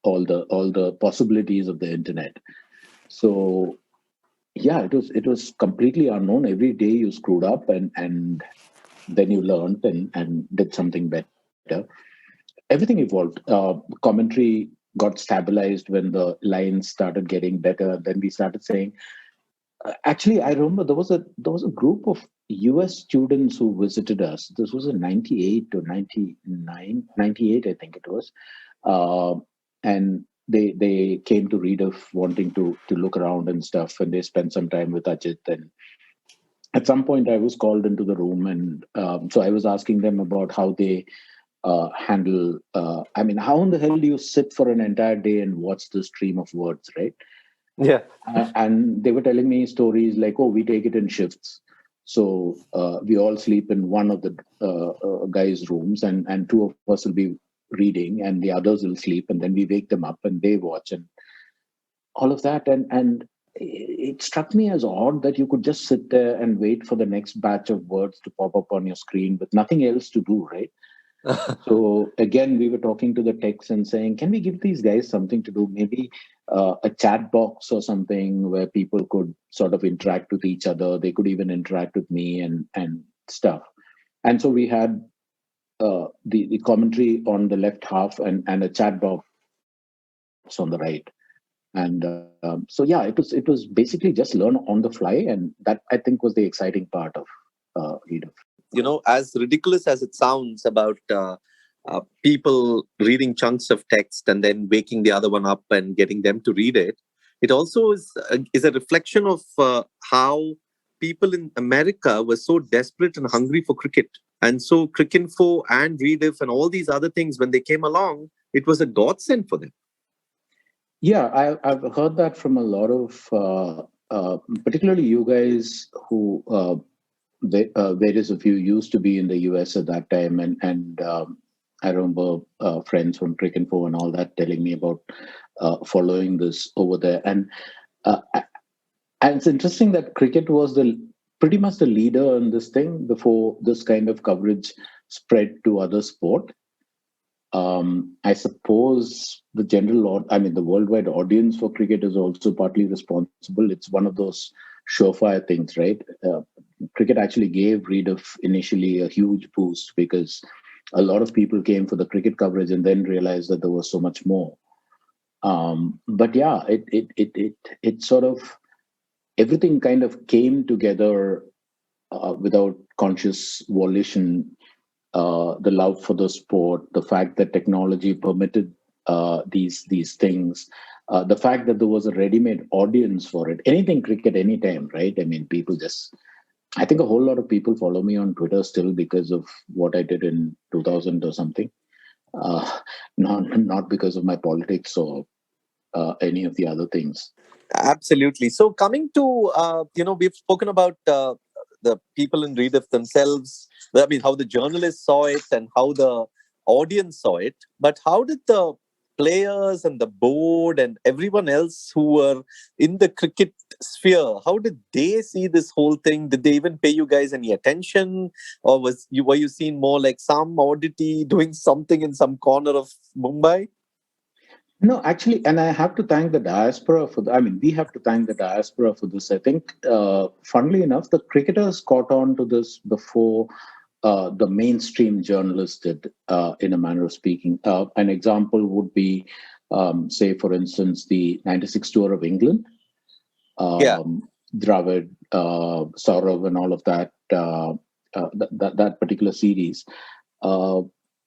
all the possibilities of the internet. So yeah, it was completely unknown. Every day you screwed up and then you learned and did something better. Everything evolved. Commentary got stabilized when the lines started getting better. Then we started saying, actually, I remember there was a group of US students who visited us. This was in 98 or 99, 98, I think it was. And they came to Rediff wanting to look around and stuff, and they spent some time with Ajit. And at some point I was called into the room, and so I was asking them about how they handle, how in the hell do you sit for an entire day and watch the stream of words, right? Yeah. And they were telling me stories like, oh, we take it in shifts. So we all sleep in one of the guys' rooms, and 2 of us will be reading and the others will sleep, and then we wake them up and they watch and all of that. And it struck me as odd that you could just sit there and wait for the next batch of words to pop up on your screen with nothing else to do, right? So again, we were talking to the techs and saying, can we give these guys something to do? Maybe a chat box or something where people could sort of interact with each other. They could even interact with me and stuff. And so we had the commentary on the left half and a chat box on the right. And so yeah, it was basically just learn on the fly, and that I think was the exciting part of Rediff. As ridiculous as it sounds about people reading chunks of text and then waking the other one up and getting them to read it, it also is a reflection of how people in America were so desperate and hungry for cricket. And so Cricinfo and Rediff and all these other things, when they came along, it was a godsend for them. Yeah, I've heard that from a lot of, particularly you guys who various of you used to be in the US at that time, and I remember friends from Cricinfo and all that telling me about following this over there. And it's interesting that cricket was pretty much the leader in this thing before this kind of coverage spread to other sport. I suppose the worldwide audience for cricket is also partly responsible. It's one of those surefire things, right? Cricket actually gave Rediff initially a huge boost because a lot of people came for the cricket coverage and then realized that there was so much more. But yeah, it sort of, everything kind of came together without conscious volition. The love for the sport, the fact that technology permitted these things, the fact that there was a ready-made audience for it. Anything cricket, anytime, right? I mean, I think a whole lot of people follow me on Twitter still because of what I did in 2000 or something. Not because of my politics or any of the other things. Absolutely. So coming to, we've spoken about the people in Rediff themselves. I mean, how the journalists saw it and how the audience saw it. But how did the players and the board and everyone else who were in the cricket sphere, how did they see this whole thing? Did they even pay you guys any attention? Or were you seen more like some oddity doing something in some corner of Mumbai? No, actually, and I have to thank the diaspora we have to thank the diaspora for this. I think, funnily enough, the cricketers caught on to this before the mainstream journalists did, in a manner of speaking. An example would be, say, for instance, the 96 tour of England. Dravid, Saurav, and all of that, that particular series.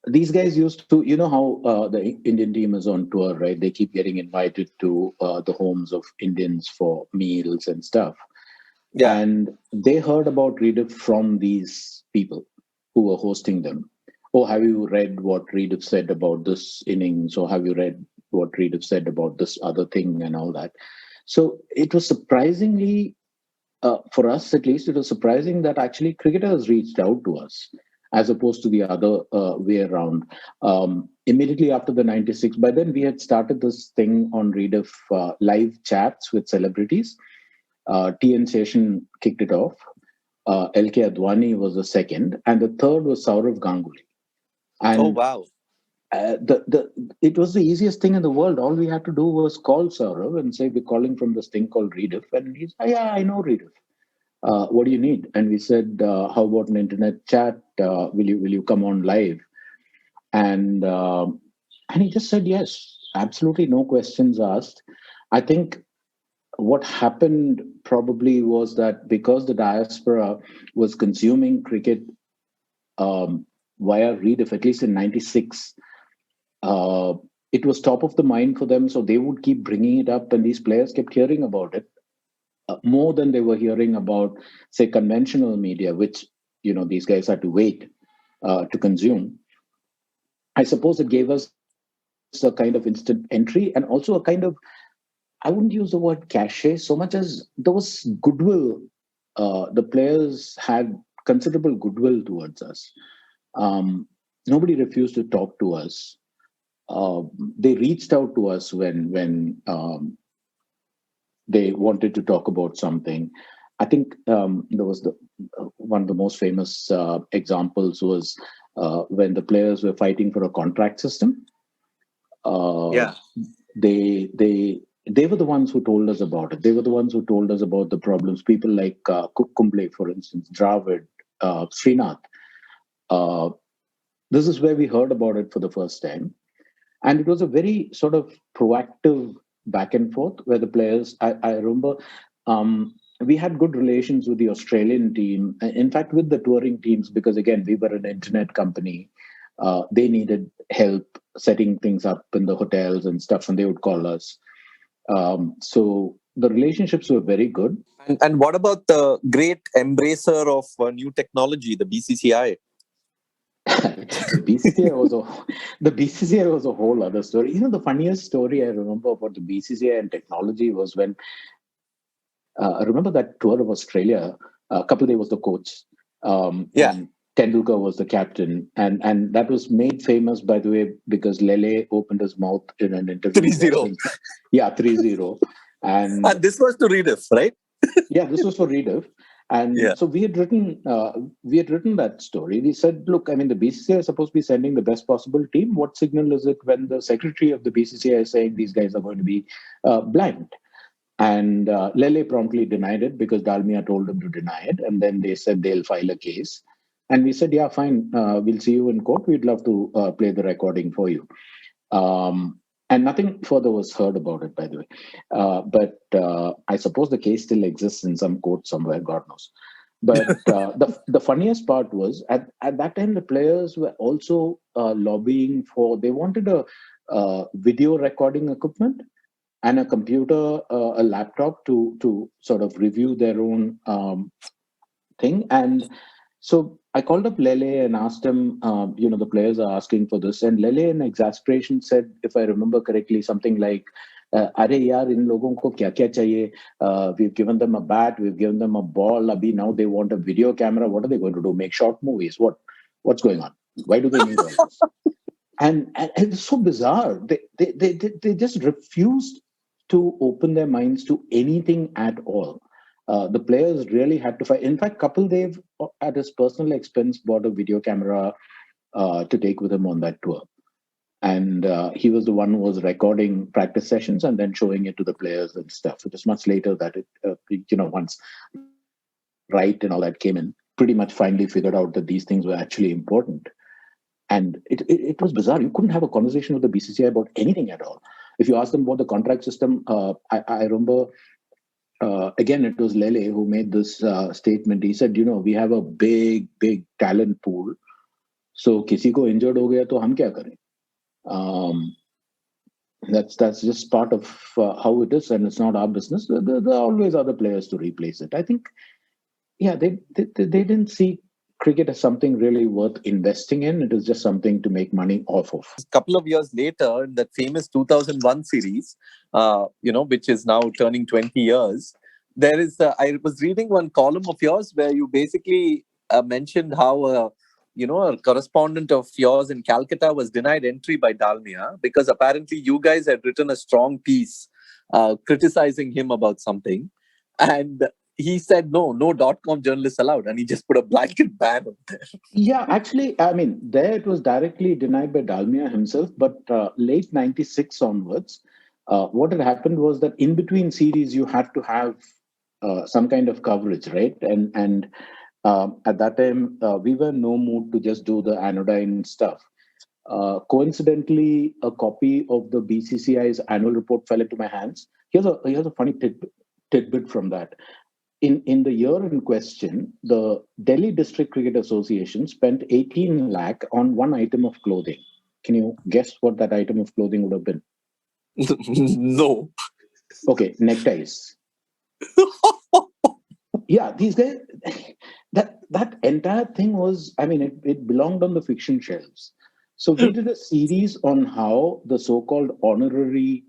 These guys used to, you know how the Indian team is on tour, right? They keep getting invited to the homes of Indians for meals and stuff. Yeah. And they heard about Rediff from these people who were hosting them. Oh, have you read what Rediff said about this innings? Or have you read what Rediff said about this other thing and all that? So it was surprisingly, for us at least, it was surprising that actually cricketers reached out to us, as opposed to the other way around. Immediately after the 96, by then we had started this thing on Rediff, live chats with celebrities. TN Session kicked it off. LK Advani was the second, and the third was Saurav Ganguly. And oh, wow. It was the easiest thing in the world. All we had to do was call Saurav and say, we're calling from this thing called Rediff. And he's, yeah, I know Rediff. What do you need? And we said, how about an internet chat? Will you come on live? And he just said yes, absolutely, no questions asked. I think what happened probably was that because the diaspora was consuming cricket via Rediff, at least in 96, it was top of the mind for them. So they would keep bringing it up, and these players kept hearing about it. More than they were hearing about, say, conventional media, which, these guys had to wait to consume. I suppose it gave us a kind of instant entry, and also a kind of, I wouldn't use the word cachet so much as there was goodwill. The players had considerable goodwill towards us. Nobody refused to talk to us. They reached out to us when they wanted to talk about something. I think there was one of the most famous examples was when the players were fighting for a contract system. They were the ones who told us about it. They were the ones who told us about the problems. People like Kumble, for instance, Dravid, Srinath. This is where we heard about it for the first time. And it was a very sort of proactive back and forth where the players, I remember, we had good relations with the Australian team, in fact, with the touring teams, because again, we were an internet company. They needed help setting things up in the hotels and stuff, and they would call us. So the relationships were very good. And what about the great embracer of new technology, the BCCI? The BCCI was a whole other story. The funniest story I remember about the BCCI and technology was when I remember that tour of Australia. Kapil Dev was the coach, And Tendulkar was the captain, and that was made famous, by the way, because Lele opened his mouth in an interview. 3-0. Yeah, 3-0. And this was to Rediff, right? Yeah, this was for Rediff. And so we had written that story. We said, look, I mean, the BCCI is supposed to be sending the best possible team. What signal is it when the secretary of the BCCI is saying these guys are going to be blind? And Lele promptly denied it because Dalmia told him to deny it. And then they said they'll file a case. And we said, yeah, fine. We'll see you in court. We'd love to play the recording for you. And nothing further was heard about it, by the way. But I suppose the case still exists in some court somewhere, God knows. But the funniest part was at that time, the players were also lobbying for, they wanted a video recording equipment and a computer, a laptop to sort of review their own thing. And so I called up Lele and asked him, the players are asking for this. And Lele in exasperation said, if I remember correctly, something like, Are yaar, in logon ko kya kya chahiye? We've given them a bat, we've given them a ball. Abhi now they want a video camera. What are they going to do? Make short movies? What's going on? Why do they need all this? And it's so bizarre. They just refused to open their minds to anything at all. The players really had to fight. In fact, Kapil Dev, at his personal expense, bought a video camera to take with him on that tour. And he was the one who was recording practice sessions and then showing it to the players and stuff. It was much later that once Wright and all that came in, pretty much finally figured out that these things were actually important. And it was bizarre. You couldn't have a conversation with the BCCI about anything at all. If you ask them about the contract system, I remember, again, it was Lele who made this statement. He said, we have a big talent pool. So kisi ko injured ho gaya to hum kya kare? That's just part of how it is, and it's not our business. There are always other players to replace it. I think, they didn't see cricket as something really worth investing in. It is just something to make money off of. A couple of years later, in that famous 2001 series, which is now turning 20 years, there is, I was reading one column of yours where you basically mentioned how, a correspondent of yours in Calcutta was denied entry by Dalmia because apparently you guys had written a strong piece criticizing him about something. And he said, no .com journalists allowed. And he just put a blanket ban on there. Yeah, actually, I mean, there it was directly denied by Dalmia himself. But late 96 onwards, what had happened was that in between series, you had to have some kind of coverage, right? And at that time, we were in no mood to just do the anodyne stuff. Coincidentally, a copy of the BCCI's annual report fell into my hands. Here's a funny tidbit from that. In the year in question, the Delhi District Cricket Association spent 18 lakh on one item of clothing. Can you guess what that item of clothing would have been? No. Okay, neckties. Yeah, these guys, that entire thing was, I mean, it belonged on the fiction shelves. So we did a series on how the so-called honorary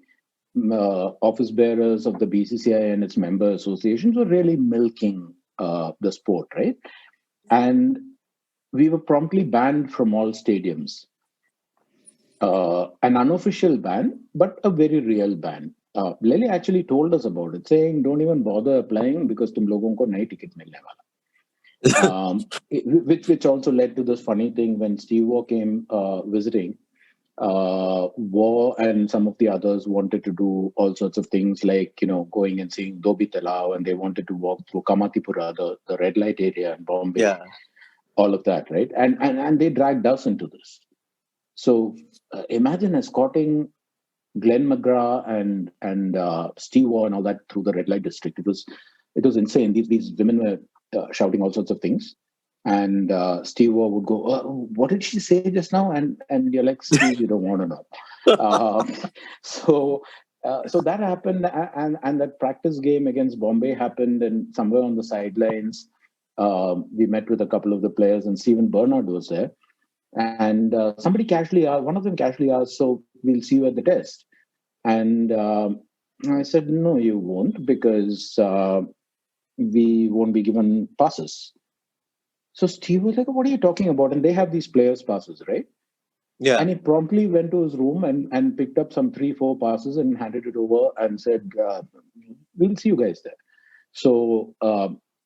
office bearers of the BCCI and its member associations were really milking the sport, right? And we were promptly banned from all stadiums. An unofficial ban, but a very real ban. Lele actually told us about it, saying, don't even bother applying because tum logon ko nahi ticket milne wala. Which also led to this funny thing when Steve Waugh came visiting. Waugh and some of the others wanted to do all sorts of things like, going and seeing Dhobi Talao, and they wanted to walk through Kamatipura, the red light area in Bombay, all of that, right? And they dragged us into this. So imagine escorting Glenn McGrath and Steve Waugh and all that through the red light district. It was insane. These women were shouting all sorts of things. And Steve Waugh would go, what did she say just now? And you're like, Steve, you don't want to know. So that happened, and that practice game against Bombay happened, and somewhere on the sidelines, we met with a couple of the players, and Stephen Bernard was there. And somebody one of them casually asked, so we'll see you at the test. And I said, no, you won't, because we won't be given passes. So Steve was like, what are you talking about? And they have these players' passes, right? Yeah. And he promptly went to his room and picked up some 3-4 passes and handed it over and said, we'll see you guys there. So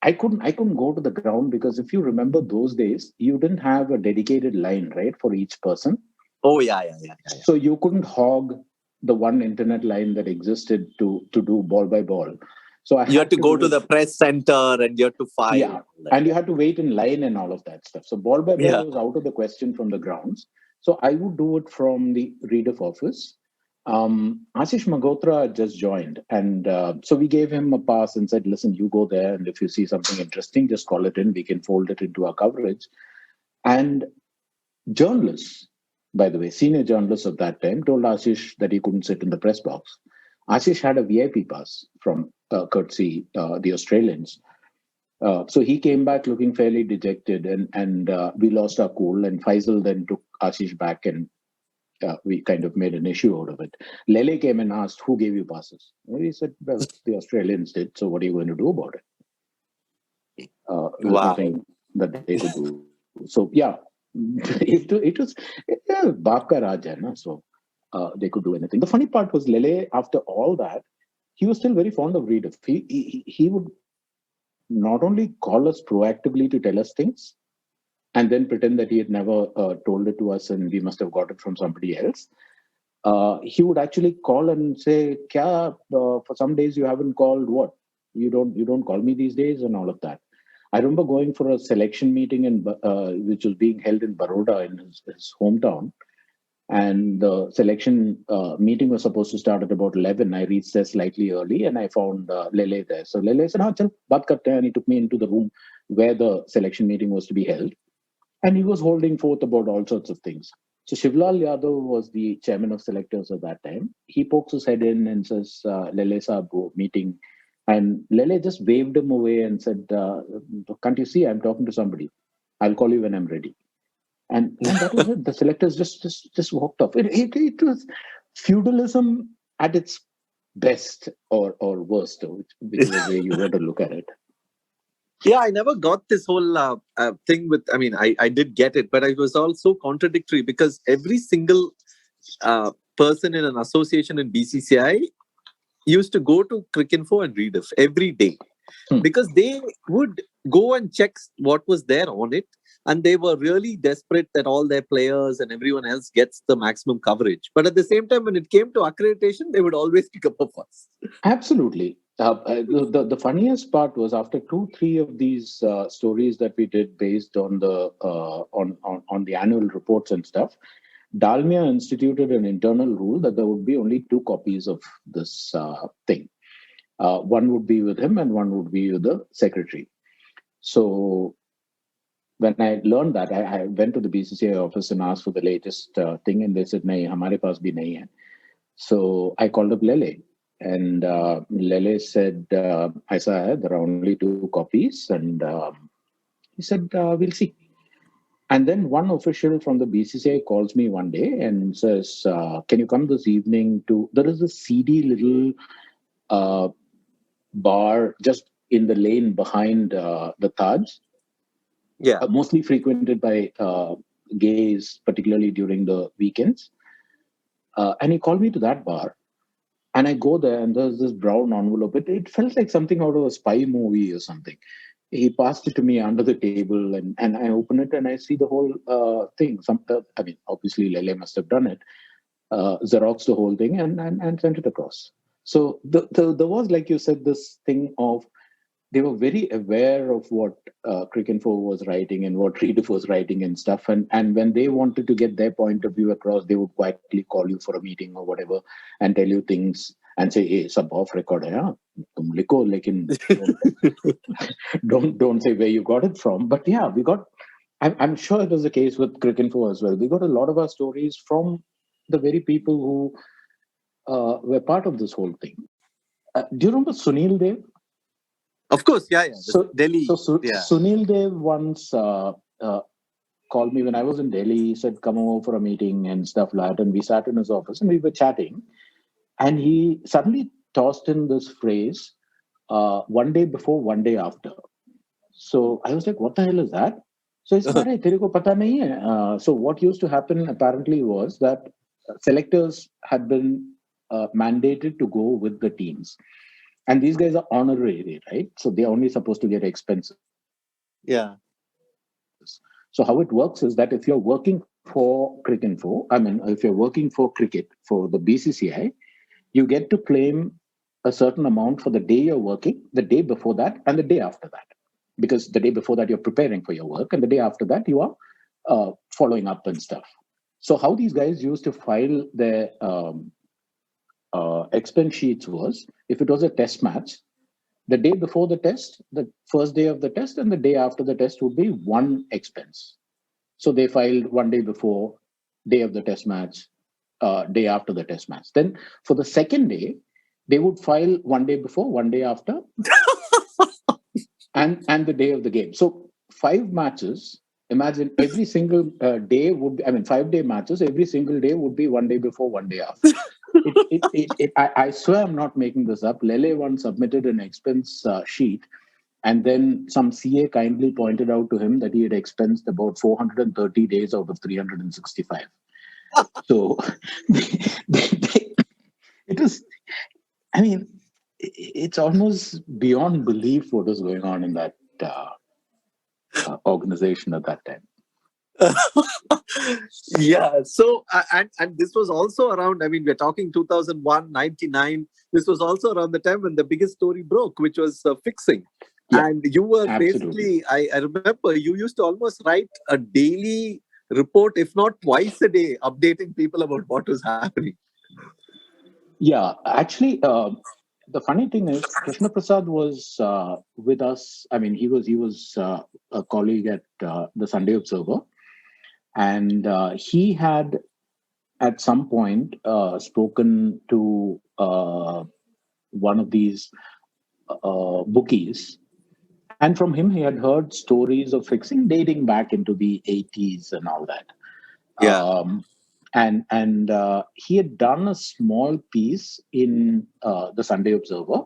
I couldn't go to the ground because if you remember those days, you didn't have a dedicated line, right, for each person. Oh, yeah. So you couldn't hog the one internet line that existed to do ball by ball. So you had to go to the press center and you had to file. Yeah, and you had to wait in line and all of that stuff. So ball by ball was out of the question from the grounds. So I would do it from the Rediff office. Ashish Magotra just joined, and so we gave him a pass and said, "Listen, you go there, and if you see something interesting, just call it in. We can fold it into our coverage." And journalists, by the way, senior journalists of that time, told Ashish that he couldn't sit in the press box. Ashish had a VIP pass from courtesy the Australians. So he came back looking fairly dejected, and we lost our cool. And Faisal then took Ashish back, and we kind of made an issue out of it. Lele came and asked, "Who gave you passes?" And he said, "Well, the Australians did. So what are you going to do about it?" There's nothing that they could do. So yeah, it was Baap ka Raj hai na, so they could do anything. The funny part was Lele, after all that, he was still very fond of Rediff. He would not only call us proactively to tell us things and then pretend that he had never told it to us and we must have got it from somebody else. He would actually call and say, Kya, for some days you haven't called what? You don't call me these days and all of that. I remember going for a selection meeting which was being held in Baroda in his hometown. And the selection meeting was supposed to start at about 11. I reached there slightly early and I found Lele there. So Lele said, chal, baat karte hain. And he took me into the room where the selection meeting was to be held. And he was holding forth about all sorts of things. So Shivlal Yadav was the chairman of selectors at that time. He pokes his head in and says, Lele Saab, meeting. And Lele just waved him away and said, can't you see I'm talking to somebody? I'll call you when I'm ready. And that was it. The selectors just walked off. It was feudalism at its best or worst, whichever way you want to look at it. Yeah, I never got this whole thing with, I mean, I did get it, but it was all so contradictory because every single person in an association in BCCI used to go to Cricinfo and Rediff every day because they would go and check what was there on it. And they were really desperate that all their players and everyone else gets the maximum coverage. But at the same time, when it came to accreditation, they would always pick up a fuss. Absolutely. The funniest part was after 2-3 of these stories that we did based on the on the annual reports and stuff, Dalmia instituted an internal rule that there would be only 2 copies of this thing. One would be with him and one would be with the secretary. So when I learned that, I went to the BCCI office and asked for the latest thing, and they said, "Nahi, hamare paas bhi nahi hai." So I called up Lele, and Lele said, "Aisa hai, there are only 2 copies," and he said, "We'll see." And then one official from the BCCI calls me one day and says, "Can you come this evening to?" There is a seedy little bar just in the lane behind the Taj. Yeah, mostly frequented by gays, particularly during the weekends. And he called me to that bar. And I go there, and there's this brown envelope. It felt like something out of a spy movie or something. He passed it to me under the table, and I open it, and I see the whole thing. I mean, obviously, Lele must have done it. Xerox the whole thing and sent it across. So there was, like you said, this thing of they were very aware of what Cricinfo was writing and what Rediff was writing and stuff. And when they wanted to get their point of view across, they would quietly call you for a meeting or whatever and tell you things and say, "Hey, sab off record hai, haan? Tum likho, lekin don't say where you got it from." But yeah, we got. I'm sure it was the case with Cricinfo as well. We got a lot of our stories from the very people who were part of this whole thing. Do you remember Sunil Dev? of course, yeah. So Delhi. Sunil Dev once called me when I was in Delhi. He said, "Come over for a meeting and stuff like that." And we sat in his office and we were chatting. And he suddenly tossed in this phrase, "one day before, one day after." So I was like, "What the hell is that?" So he said, "Arey, तेरे को पता नहीं है." So what used to happen apparently was that selectors had been mandated to go with the teams. And these guys are honorary, right? So they're only supposed to get expenses. Yeah. So how it works is that if you're working for Cricinfo, if you're working for cricket for the BCCI, you get to claim a certain amount for the day you're working, the day before that, and the day after that. Because the day before that, you're preparing for your work, and the day after that, you are following up and stuff. So how these guys used to file their expense sheets was, if it was a test match, the day before the test, the first day of the test, and the day after the test would be one expense. So they filed one day before, day of the test match, day after the test match. Then for the second day, they would file one day before, one day after, and the day of the game. So 5 matches. Imagine every single day would be, 5-day matches, every single day would be one day before, one day after. I swear I'm not making this up. Lele once submitted an expense sheet, and then some CA kindly pointed out to him that he had expensed about 430 days out of 365. So it was, it's almost beyond belief what was going on in that organization at that time. Yeah. So, and this was also around, we're talking 2001, 99. This was also around the time when the biggest story broke, which was fixing. Yeah, and you were basically, I remember you used to almost write a daily report, if not twice a day, updating people about what was happening. Yeah, actually, the funny thing is, Krishna Prasad was with us. He was a colleague at the Sunday Observer, and he had at some point spoken to one of these bookies, and from him he had heard stories of fixing dating back into the 80s and all that. Yeah. And he had done a small piece in the Sunday Observer,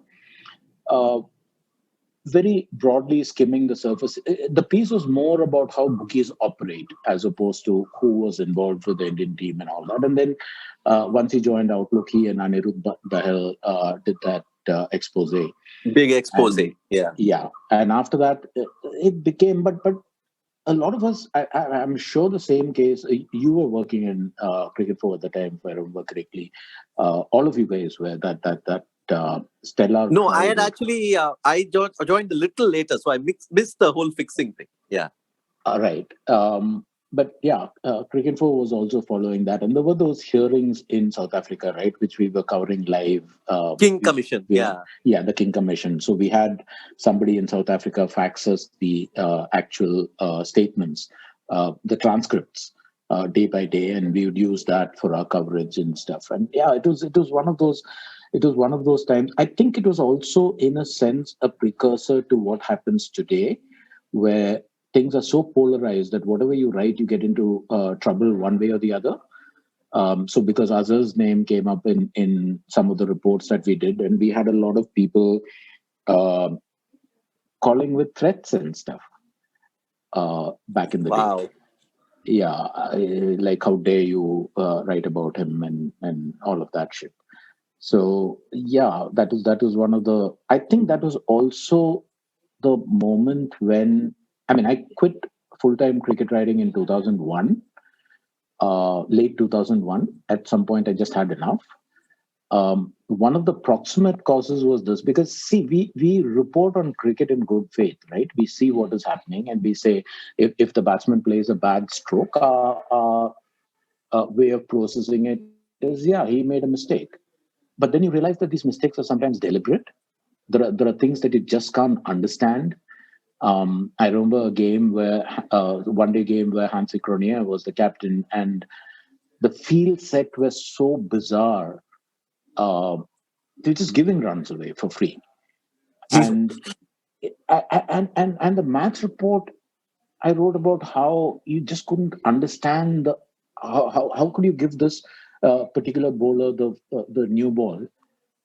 very broadly skimming the surface. The piece was more about how bookies operate as opposed to who was involved with the Indian team and all that. And then once he joined Outlook, he and Anirudh Dahel did that expose. Big expose, and, yeah. Yeah. And after that, it became, but a lot of us, I'm sure the same case, you were working in Cricinfo at the time, if I remember correctly. All of you guys were that stellar. No, I had actually, I joined a little later, so I missed the whole fixing thing. Yeah. Right. But yeah, Cricinfo was also following that. And there were those hearings in South Africa, right, which we were covering live. King Commission, yeah. Yeah, the King Commission. So we had somebody in South Africa fax us the actual statements, the transcripts, day by day, and we would use that for our coverage and stuff. And yeah, it was one of those. It was one of those times. I think it was also, in a sense, a precursor to what happens today, where things are so polarized that whatever you write, you get into trouble one way or the other. So because Azhar's name came up in some of the reports that we did, and we had a lot of people calling with threats and stuff back in the day. Yeah, like how dare you write about him and all of that shit. So yeah, that was one of the. I think that was also the moment when I quit full-time cricket writing in 2001, late 2001. At some point, I just had enough. One of the proximate causes was this, because see, we report on cricket in good faith, right? We see what is happening, and we say if the batsman plays a bad stroke, our way of processing it is, yeah, he made a mistake. But then you realize that these mistakes are sometimes deliberate. There are things that you just can't understand. I remember a game where one-day game where Hansi Cronier was the captain, and the field set was so bizarre. They're just giving runs away for free, and the match report I wrote about how you just couldn't understand how could you give this particular bowler the new ball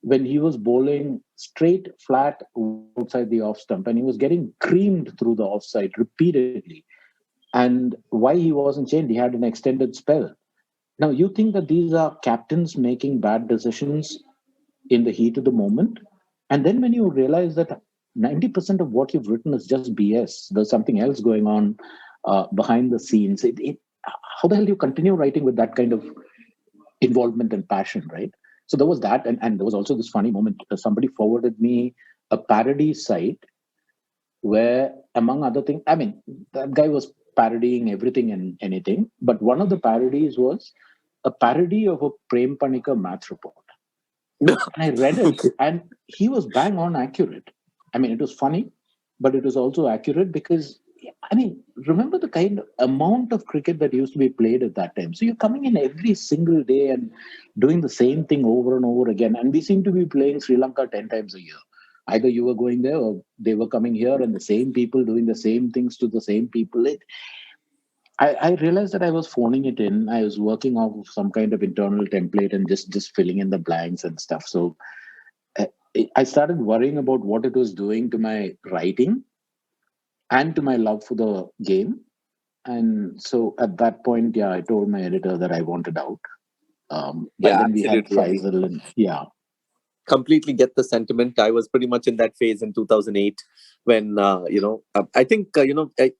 when he was bowling straight flat outside the off stump, and he was getting creamed through the offside repeatedly. And why he wasn't changed? He had an extended spell. Now, you think that these are captains making bad decisions in the heat of the moment? And then when you realize that 90% of what you've written is just BS, there's something else going on behind the scenes. How the hell do you continue writing with that kind of involvement and passion, right? So there was that. And there was also this funny moment. Somebody forwarded me a parody site where, among other things, I mean, that guy was parodying everything and anything, but one of the parodies was a parody of a Prem Panicker maths report. And I read it, and he was bang on accurate. I mean, it was funny, but it was also accurate because, I mean, remember the kind of amount of cricket that used to be played at that time. So you're coming in every single day and doing the same thing over and over again. And we seem to be playing Sri Lanka 10 times a year. Either you were going there or they were coming here, and the same people doing the same things to the same people. I realized that I was phoning it in. I was working off of some kind of internal template and just filling in the blanks and stuff. So I started worrying about what it was doing to my writing and to my love for the game. And so at that point, I told my editor that I wanted out. By then we had Faisal, and completely get the sentiment. I was pretty much in that phase in 2008 when I think it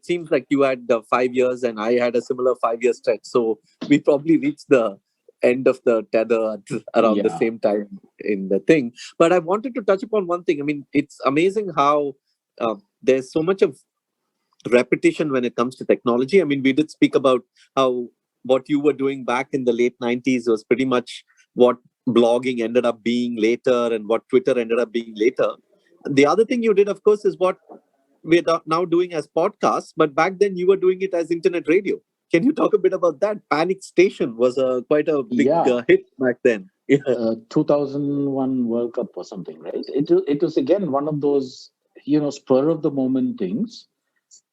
seems like you had 5 years and I had a similar 5-year stretch, so we probably reached the end of the tether around the same time in the thing. But I wanted to touch upon one thing. I mean, it's amazing how there's so much of repetition when it comes to technology. I mean, we did speak about how what you were doing back in the late 90s was pretty much what blogging ended up being later and what Twitter ended up being later. The other thing you did, of course, is what we're now doing as podcasts, but back then you were doing it as internet radio. Can you talk a bit about that? Panic Station was quite a big hit back then. 2001 World Cup or something, right? It was again one of those, spur of the moment things.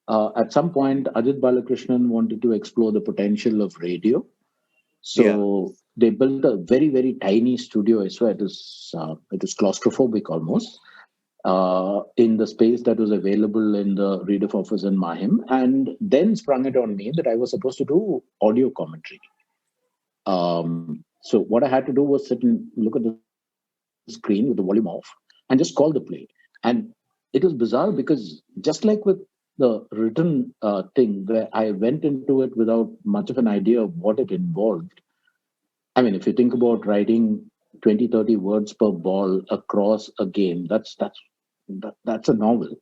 At some point, Ajit Balakrishnan wanted to explore the potential of radio. So they built a very, very tiny studio. I swear it was claustrophobic almost, in the space that was available in the Rediff office in Mahim, and then sprung it on me that I was supposed to do audio commentary. So what I had to do was sit and look at the screen with the volume off and just call the play. And it was bizarre because just like with the written thing, where I went into it without much of an idea of what it involved. I mean, if you think about writing 20, 30 words per ball across a game, that's a novel.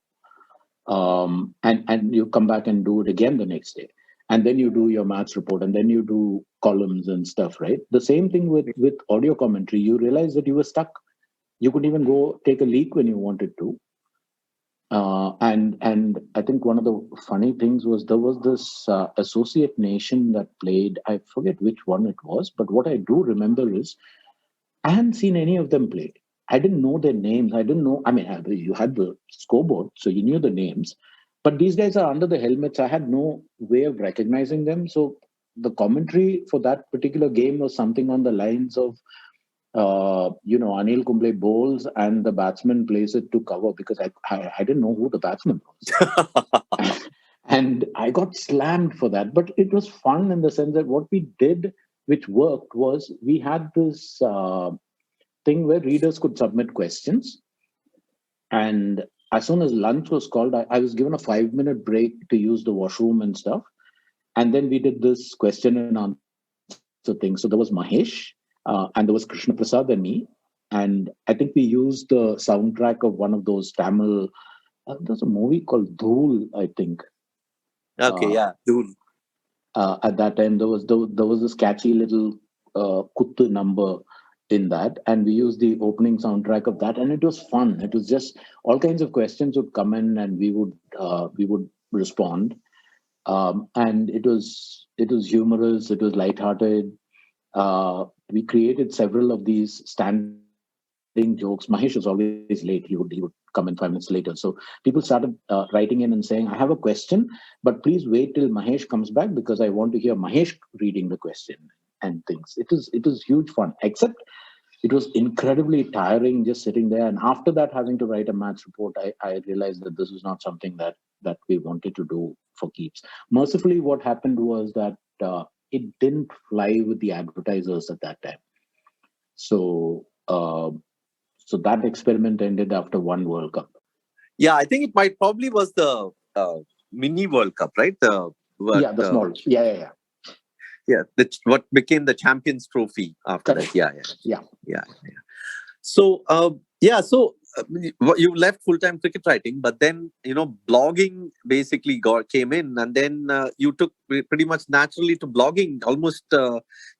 And you come back and do it again the next day. And then you do your maths report, and then you do columns and stuff, right? The same thing with audio commentary. You realize that you were stuck. You couldn't even go take a leak when you wanted to. And I think one of the funny things was there was this associate nation that played. I forget which one it was, but what I do remember is I hadn't seen any of them play. I didn't know their names. I didn't know. I mean, you had the scoreboard, so you knew the names. But these guys are under the helmets. I had no way of recognizing them. So the commentary for that particular game was something on the lines of, Anil Kumble bowls and the batsman plays it to cover, because I didn't know who the batsman was. And I got slammed for that. But it was fun in the sense that what we did, which worked, was we had this thing where readers could submit questions. And as soon as lunch was called, I was given a 5-minute break to use the washroom and stuff. And then we did this question and answer thing. So there was Mahesh, and there was Krishna Prasad and me. And I think we used the soundtrack of one of those Tamil. There's a movie called Dhool, I think. Okay, Dhool. At that time, there was this catchy little Kuttu number in that, and we used the opening soundtrack of that, and it was fun. It was just all kinds of questions would come in, and we would respond, and it was humorous. It was lighthearted. We created several of these standing jokes. Mahesh was always late. He would come in 5 minutes later. So people started writing in and saying, "I have a question, but please wait till Mahesh comes back because I want to hear Mahesh reading the question," and things. It was huge fun. Except it was incredibly tiring just sitting there. And after that, having to write a match report, I realized that this was not something that we wanted to do for keeps. Mercifully, what happened was that it didn't fly with the advertisers at that time. So so that experiment ended after one World Cup. Yeah, I think it might probably was the mini World Cup, right? The small. Yeah, what became the Champions Trophy after Correct. that. Yeah. So, you left full-time cricket writing, but then, blogging basically came in, and then you took pretty much naturally to blogging almost,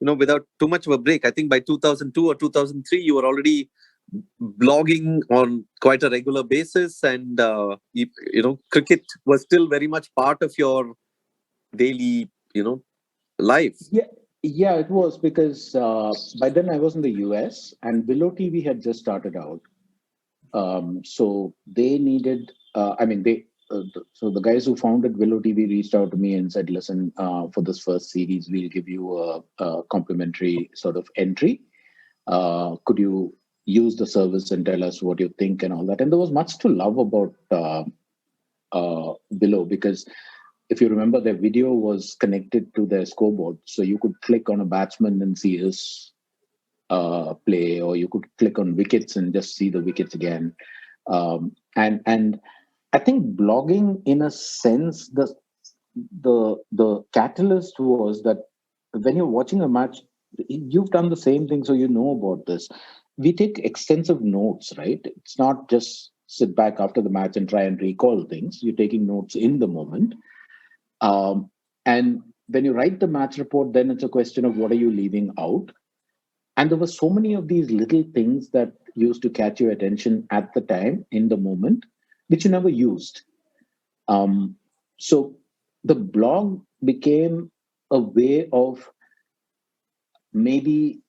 without too much of a break. I think by 2002 or 2003, you were already blogging on quite a regular basis, and, cricket was still very much part of your daily, life. Yeah, it was because by then I was in the US and Willow TV had just started out. So they needed, so the guys who founded Willow TV reached out to me and said, listen, for this first series, we'll give you a complimentary sort of entry. Could you use the service and tell us what you think and all that? And there was much to love about Willow because if you remember, their video was connected to their scoreboard. So you could click on a batsman and see his play, or you could click on wickets and just see the wickets again. And I think blogging, in a sense, the catalyst was that when you're watching a match, you've done the same thing, so you know about this. We take extensive notes, right? It's not just sit back after the match and try and recall things. You're taking notes in the moment. And when you write the match report, then it's a question of what are you leaving out? And there were so many of these little things that used to catch your attention at the time, in the moment, which you never used. So the blog became a way of maybe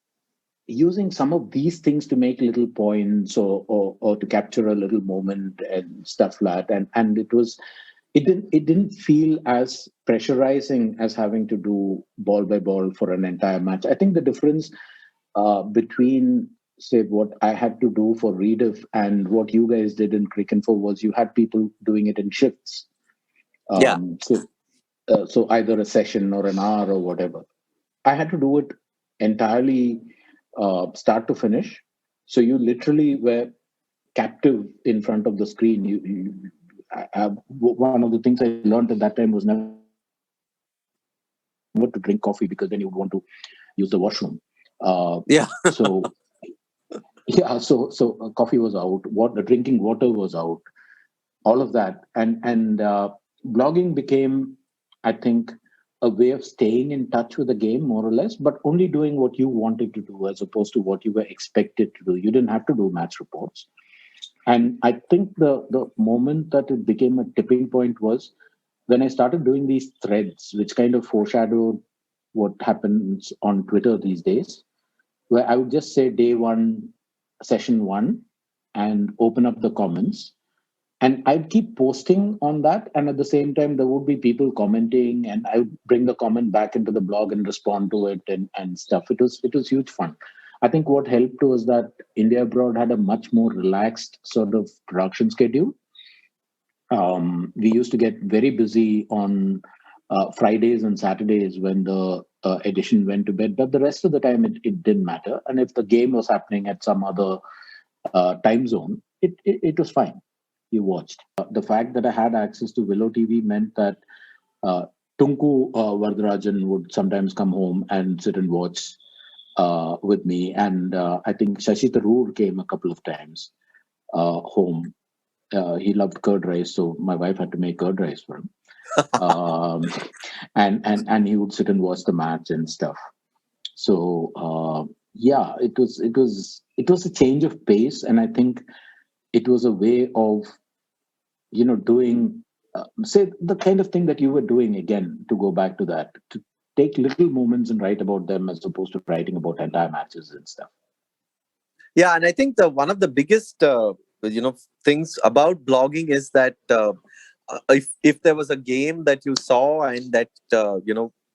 using some of these things to make little points or to capture a little moment and stuff like that. And it didn't feel as pressurizing as having to do ball by ball for an entire match. I think the difference between, say, what I had to do for Rediff and what you guys did in Cricinfo was you had people doing it in shifts. So either a session or an hour or whatever. I had to do it entirely start to finish. So you literally were captive in front of the screen. One of the things I learned at that time was never to drink coffee because then you would want to use the washroom. So coffee was out. Drinking water was out. All of that, and blogging became, I think, a way of staying in touch with the game, more or less, but only doing what you wanted to do as opposed to what you were expected to do. You didn't have to do match reports. And I think the moment that it became a tipping point was when I started doing these threads, which kind of foreshadowed what happens on Twitter these days, where I would just say day one, session one, and open up the comments. And I'd keep posting on that. And at the same time, there would be people commenting, and I would bring the comment back into the blog and respond to it and stuff. It was huge fun. I think what helped was that India Abroad had a much more relaxed sort of production schedule. We used to get very busy on Fridays and Saturdays when the edition went to bed, but the rest of the time it didn't matter. And if the game was happening at some other time zone, it was fine. You watched. The fact that I had access to Willow TV meant that Tunku Vardarajan would sometimes come home and sit and watch with me. And I think Shashi Tharoor came a couple of times home. He loved curd rice, so my wife had to make curd rice for him. And he would sit and watch the match and stuff. So it was a change of pace, and I think it was a way of doing say the kind of thing that you were doing, again, to go back to that, to take little moments and write about them as opposed to writing about entire matches and stuff. Yeah, and I think one of the biggest things about blogging is that if there was a game that you saw and that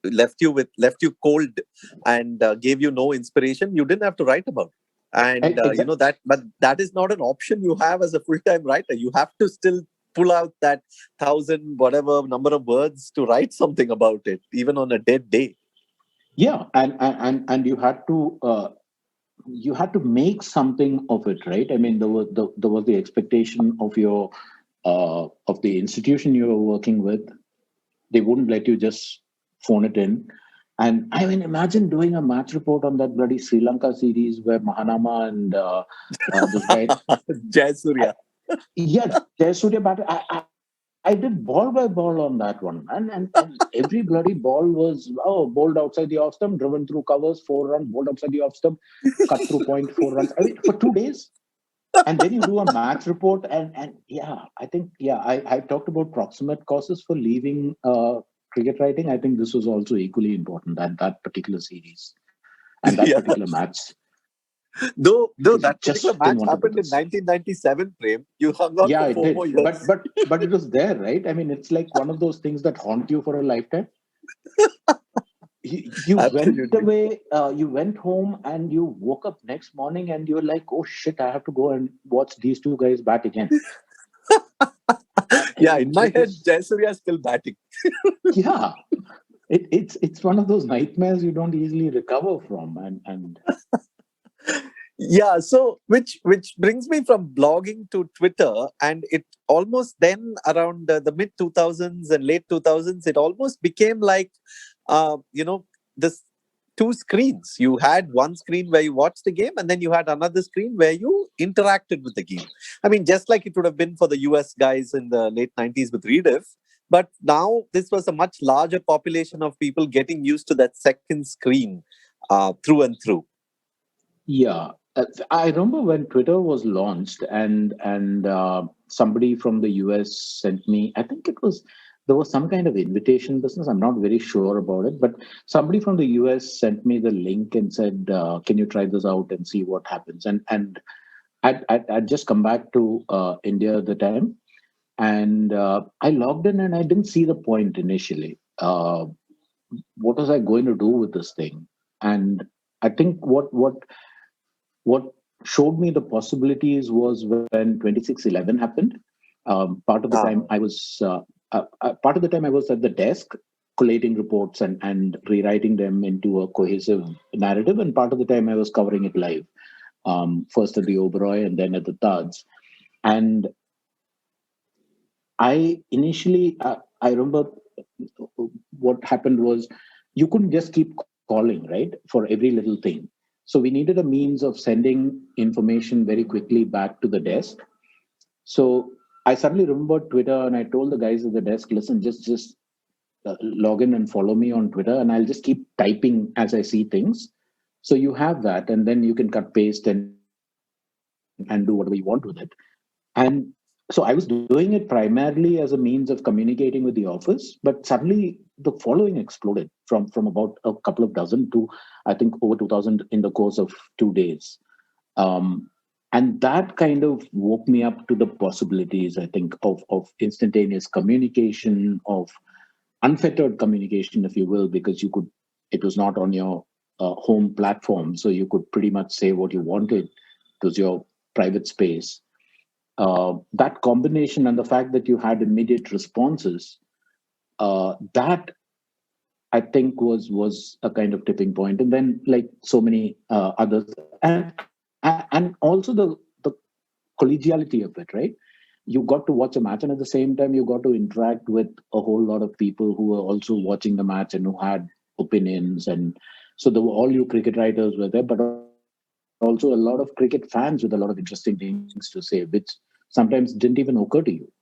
left you cold and gave you no inspiration, you didn't have to write about it. And but that is not an option you have as a full-time writer. You have to still pull out that 1,000 whatever number of words to write something about it, even on a dead day. Yeah, and you had to make something of it, right? I mean, there was the expectation of your of the institution you were working with. They wouldn't let you just phone it in. And I mean, imagine doing a match report on that bloody Sri Lanka series where Mahanama and this guy Jayasuriya. Yeah, Jayasuriya batted. I did ball by ball on that one, man. And every bloody ball was bowled outside the off stump, driven through covers, 4 runs, bowled outside the off stump, cut through point, 4 runs. I mean, for 2 days. And then you do a match report, and yeah, I think I talked about proximate causes for leaving cricket writing. I think this was also equally important, that particular series and that particular match. Though that Just particular match didn't want to happened do in this. 1997, Prem. You hung on Yeah, for it 4 did. more years. But it was there, right? I mean, it's like one of those things that haunt you for a lifetime. You went away, you went home, and you woke up next morning, and you're like, "Oh shit, I have to go and watch these two guys bat again." Yeah, in my head, Jayasuriya is still batting. Yeah, it's one of those nightmares you don't easily recover from, and Yeah, so which brings me from blogging to Twitter, and it almost then around the mid 2000s and late 2000s, it almost became like, this two screens. You had one screen where you watched the game, and then you had another screen where you interacted with the game. I mean, just like it would have been for the US guys in the late 90s with Rediff. But now this was a much larger population of people getting used to that second screen through and through. Yeah, I remember when Twitter was launched, and somebody from the US sent me. I think there was some kind of invitation business. I'm not very sure about it, but somebody from the US sent me the link and said, "Can you try this out and see what happens?" And I'd just come back to India at the time, and I logged in, and I didn't see the point initially. What was I going to do with this thing? And I think what showed me the possibilities was when 2611 happened. Part of the time I was at the desk collating reports and rewriting them into a cohesive narrative, and part of the time I was covering it live, first at the Oberoi and then at the Taj. And I initially I remember what happened was you couldn't just keep calling, right, for every little thing. So we needed a means of sending information very quickly back to the desk. So I suddenly remembered Twitter, and I told the guys at the desk, "Listen, just log in and follow me on Twitter, and I'll just keep typing as I see things. So you have that, and then you can cut, paste, and do whatever you want with it." And so I was doing it primarily as a means of communicating with the office, but suddenly the following exploded from about a couple of dozen to, I think, over 2,000 in the course of 2 days. And that kind of woke me up to the possibilities, I think, of instantaneous communication, of unfettered communication, if you will, because it was not on your home platform, so you could pretty much say what you wanted. It was your private space. That combination and the fact that you had immediate responses, that I think was a kind of tipping point. And then, like so many others, and also the collegiality of it, right? You got to watch a match, and at the same time, you got to interact with a whole lot of people who were also watching the match and who had opinions. And so there were all you cricket writers were there, but also a lot of cricket fans with a lot of interesting things to say, which sometimes didn't even occur to you.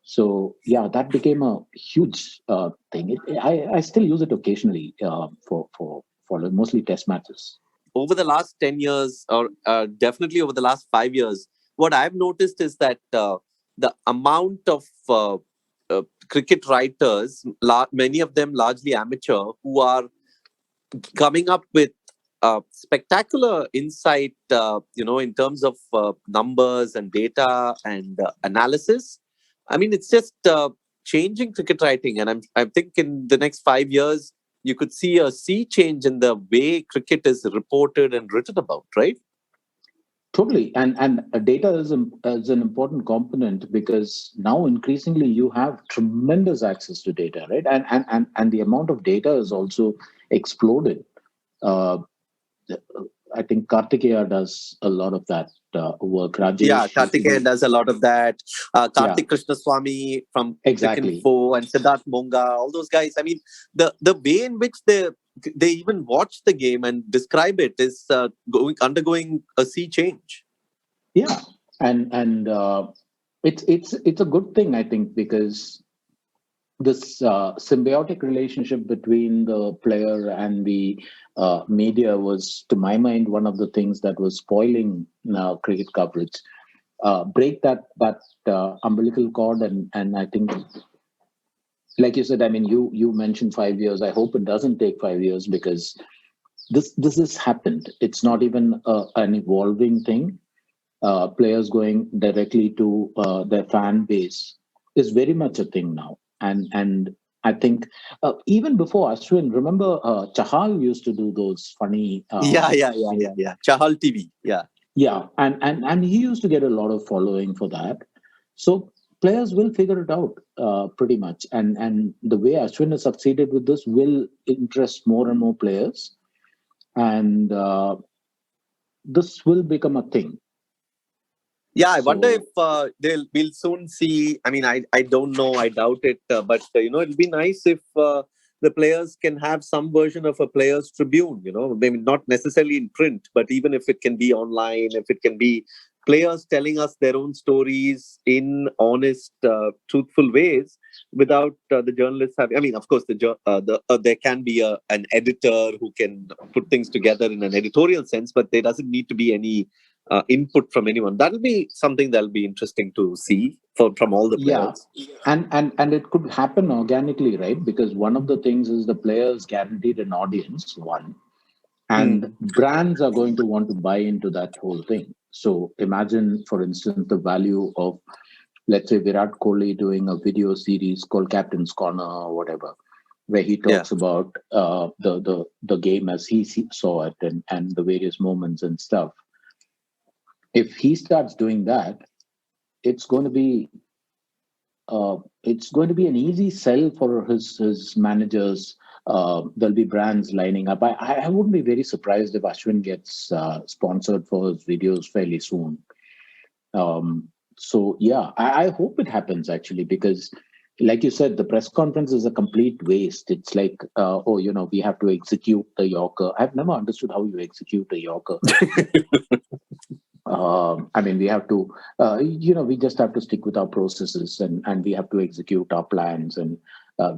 So yeah, that became a huge thing. I still use it occasionally for mostly test matches. Over the last 10 years, or definitely over the last 5 years, what I've noticed is that the amount of cricket writers, many of them largely amateur, who are coming up with spectacular insight, in terms of numbers and data and analysis. I mean, it's just changing cricket writing, and I think in the next 5 years, you could see a sea change in the way cricket is reported and written about, right? Totally, and data is an important component because now increasingly you have tremendous access to data, right? And the amount of data has also exploded. Uh, I think Kartikeya does a lot of that work. Yeah, Rajesh used to Kartikeya do, does a lot of that. yeah, Kartik Krishnaswamy from exactly. Cricinfo and Siddharth Monga, all those guys. I mean, the way in which they even watch the game and describe it is undergoing a sea change. Yeah, and it's a good thing, I think, because this symbiotic relationship between the player and the media was, to my mind, one of the things that was spoiling cricket coverage. Break that umbilical cord, and I think, like you said, I mean, you mentioned 5 years. I hope it doesn't take 5 years because this has happened. It's not even an evolving thing. Players going directly to their fan base is very much a thing now. And I think even before Ashwin, remember Chahal used to do those funny Yeah. Chahal TV. Yeah. yeah, and he used to get a lot of following for that. So players will figure it out pretty much, and the way Ashwin has succeeded with this will interest more and more players, and this will become a thing. Yeah, I wonder if So we'll soon see. I mean, I don't know. I doubt it. But it'll be nice if the players can have some version of a players' tribune. Maybe not necessarily in print, but even if it can be online, if it can be players telling us their own stories in honest, truthful ways, without the journalists having. I mean, of course, there can be an editor who can put things together in an editorial sense, but there doesn't need to be any input from anyone. That'll be something that'll be interesting to see from all the yeah, players. and it could happen organically, right? Because one of the things is the players guaranteed an audience, one, and brands are going to want to buy into that whole thing. So imagine, for instance, the value of, let's say, Virat Kohli doing a video series called Captain's Corner or whatever, where he Yeah. talks about the game as he saw it, and the various moments and stuff. If he starts doing that, it's going to be it's going to be an easy sell for his managers. There'll be brands lining up. I wouldn't be very surprised if Ashwin gets sponsored for his videos fairly soon. So yeah, I hope it happens actually, because like you said, the press conference is a complete waste. It's like, we have to execute the Yorker. I've never understood how you execute a Yorker. I mean, we have to, we just have to stick with our processes, and we have to execute our plans, and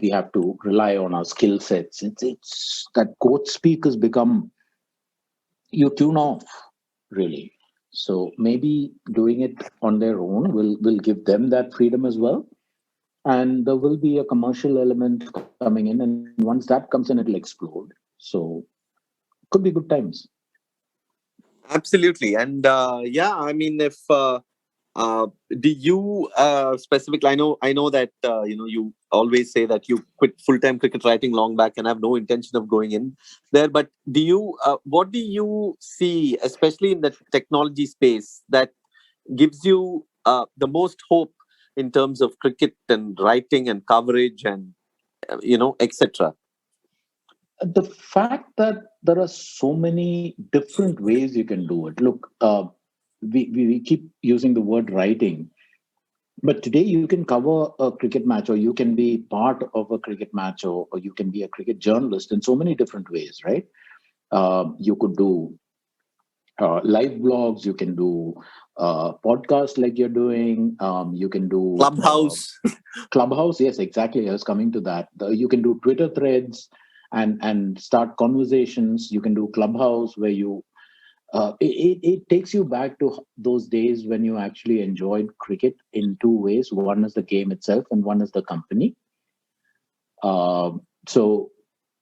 we have to rely on our skill sets. It's that coach speak has become, you tune off, really. So maybe doing it on their own will give them that freedom as well. And there will be a commercial element coming in. And once that comes in, it'll explode. So could be good times. Absolutely. And I mean, if do you specifically? I know that you always say that you quit full-time cricket writing long back and have no intention of going in there. But do you? What do you see, especially in the technology space, that gives you the most hope in terms of cricket and writing and coverage and etc.? The fact that there are so many different ways you can do it. Look, we keep using the word writing, but today you can cover a cricket match, or you can be part of a cricket match, or you can be a cricket journalist in so many different ways, right? You could do live blogs, you can do podcasts like you're doing, you can do Clubhouse. Yes, exactly. I was coming to that. You can do Twitter threads and start conversations. You can do Clubhouse, where you it takes you back to those days when you actually enjoyed cricket in two ways. One is the game itself, and one is the company. So,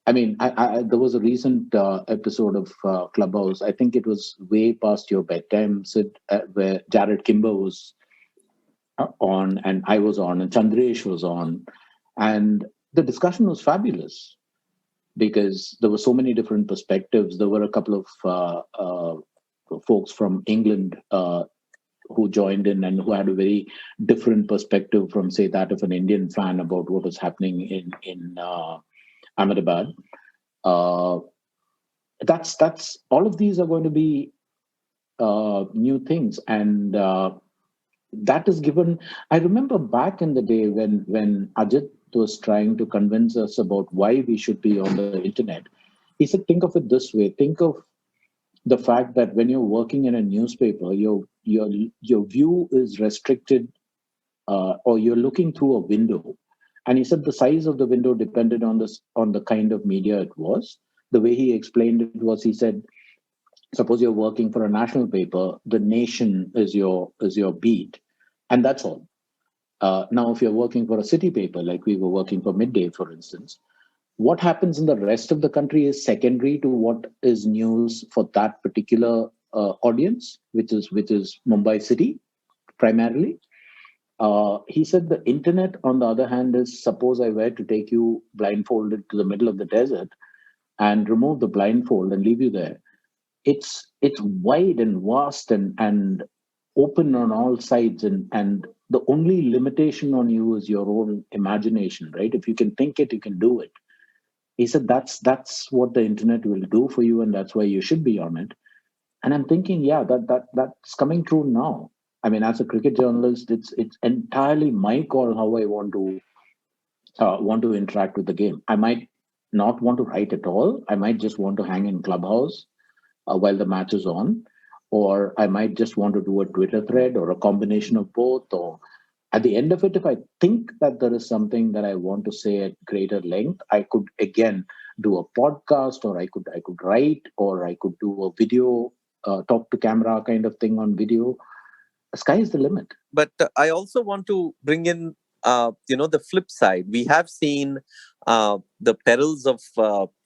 I mean, there was a recent episode of Clubhouse. I think it was way past your bedtime, Sid, where Jared Kimber was on, and I was on, and Chandresh was on, and the discussion was fabulous because there were so many different perspectives. There were a couple of folks from England who joined in and who had a very different perspective from, say, that of an Indian fan about what was happening in Ahmedabad. That's all of these are going to be new things, and that is given. I remember back in the day when Ajit was trying to convince us about why we should be on the internet. He said, think of it this way: think of the fact that when you're working in a newspaper, your view is restricted, or you're looking through a window. And he said the size of the window depended on the kind of media it was. The way he explained it was, he said, suppose you're working for a national paper, the nation is your beat, and that's all. Now, if you're working for a city paper, like we were working for Midday, for instance, what happens in the rest of the country is secondary to what is news for that particular audience, which is Mumbai city primarily. He said the internet, on the other hand, is, suppose I were to take you blindfolded to the middle of the desert and remove the blindfold and leave you there. It's wide and vast and open on all sides, and the only limitation on you is your own imagination, right? If you can think it, you can do it. He said that's what the internet will do for you, and that's why you should be on it. And I'm thinking, yeah, that's coming true now. I mean, as a cricket journalist, it's entirely my call how I want to interact with the game. I might not want to write at all. I might just want to hang in clubhouse while the match is on, or I might just want to do a Twitter thread, or a combination of both. Or at the end of it, if I think that there is something that I want to say at greater length, I could again do a podcast, or I could write, or I could do a video, talk to camera kind of thing on video. The sky is the limit. But I also want to bring in, the flip side. We have seen the perils of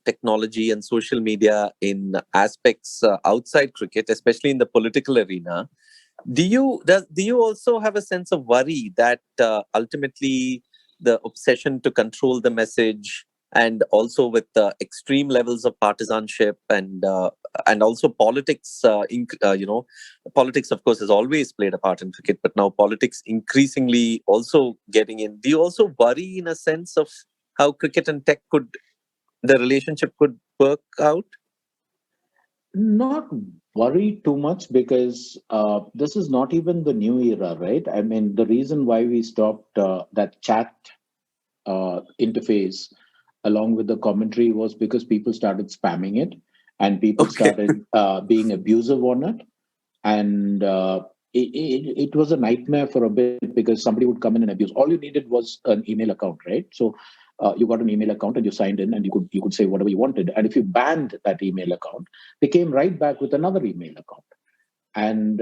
technology and social media in aspects outside cricket, especially in the political arena. Do you also have a sense of worry that ultimately the obsession to control the message, and also with extreme levels of partisanship and also politics, politics of course has always played a part in cricket, but now politics increasingly also getting in. Do you also worry in a sense of how cricket and tech the relationship could work out? Not worry too much, because this is not even the new era, right? I mean, the reason why we stopped that chat interface along with the commentary was because people started spamming it, and people started being abusive on it. And it was a nightmare for a bit, because somebody would come in and abuse. All you needed was an email account, right? So you got an email account and you signed in, and you could say whatever you wanted. And if you banned that email account, they came right back with another email account. And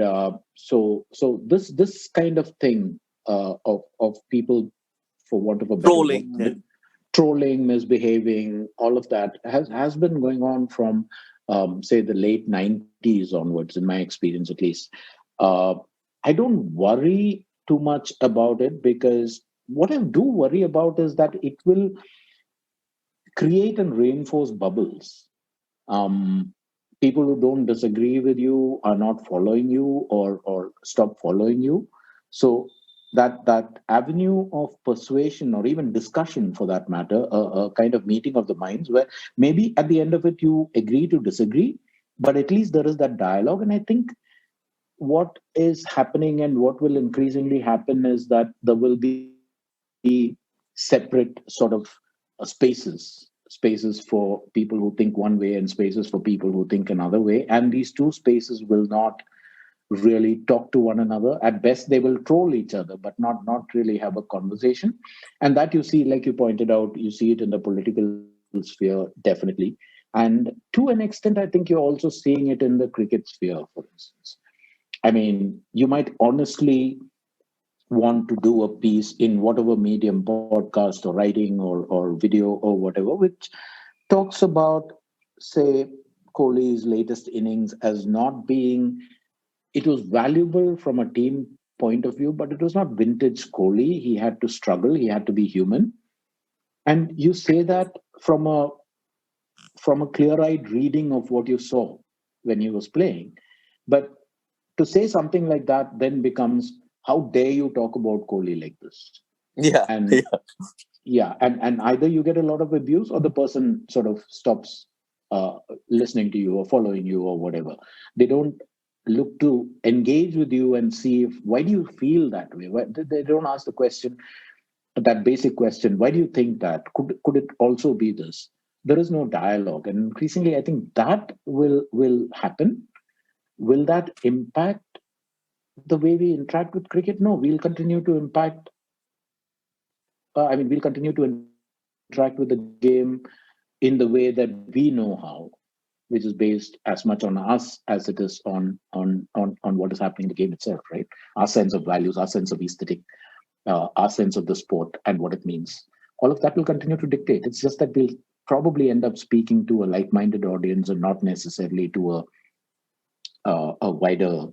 so this kind of thing of people, for want of a better word, trolling, misbehaving, all of that has been going on from say the late 90s onwards, in my experience at least. I don't worry too much about it, because what I do worry about is that it will create and reinforce bubbles. People who don't disagree with you are not following you, or stop following you. So that avenue of persuasion, or even discussion for that matter, a kind of meeting of the minds, where maybe at the end of it you agree to disagree, but at least there is that dialogue. And I think what is happening, and what will increasingly happen, is that there will be separate sort of spaces for people who think one way, and spaces for people who think another way, and these two spaces will not really talk to one another. At best, they will troll each other, but not really have a conversation. And that, you see, like you pointed out, you see it in the political sphere, definitely. And to an extent, I think you're also seeing it in the cricket sphere, for instance. I mean, you might honestly want to do a piece in whatever medium, podcast or writing or video or whatever, which talks about, say, Kohli's latest innings as not being, it was valuable from a team point of view, but it was not vintage Kohli. He had to struggle. He had to be human. And you say that from a clear-eyed reading of what you saw when he was playing. But to say something like that then becomes, how dare you talk about Kohli like this? Yeah. And and either you get a lot of abuse, or the person sort of stops listening to you or following you or whatever. They don't look to engage with you and see why do you feel that way. They don't ask the question, that basic question, why do you think that? Could it also be this? There is no dialogue, and increasingly I think that will happen. Will that impact the way we interact with cricket? No, we'll continue to impact. We'll continue to interact with the game in the way that we know how, which is based as much on us as it is on what is happening in the game itself, right? Our sense of values, our sense of aesthetic, our sense of the sport and what it means. All of that will continue to dictate. It's just that we'll probably end up speaking to a like-minded audience and not necessarily to a wider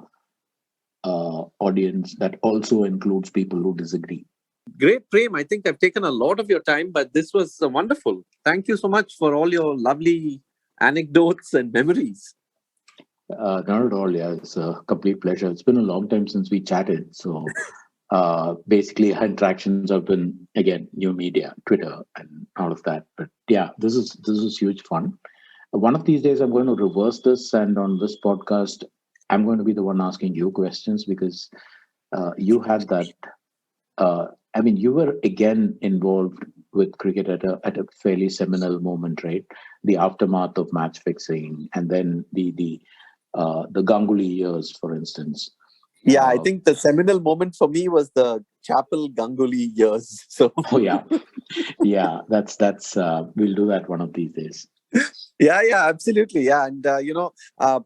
audience that also includes people who disagree. Great, Prem. I think I've taken a lot of your time, but this was wonderful. Thank you so much for all your lovely anecdotes and memories. Not at all. Yeah, it's a complete pleasure. It's been a long time since we chatted. So basically, our interactions have been, again, new media, Twitter, and all of that. But yeah, this is huge fun. One of these days, I'm going to reverse this, and on this podcast, I'm going to be the one asking you questions, because you had that. You were again involved with cricket at a fairly seminal moment, right? The aftermath of match fixing, and then the Ganguly years, for instance. Yeah, I think the seminal moment for me was the Chapel Ganguly years. So. Oh yeah, that's we'll do that one of these days. Yeah, absolutely. Yeah. And,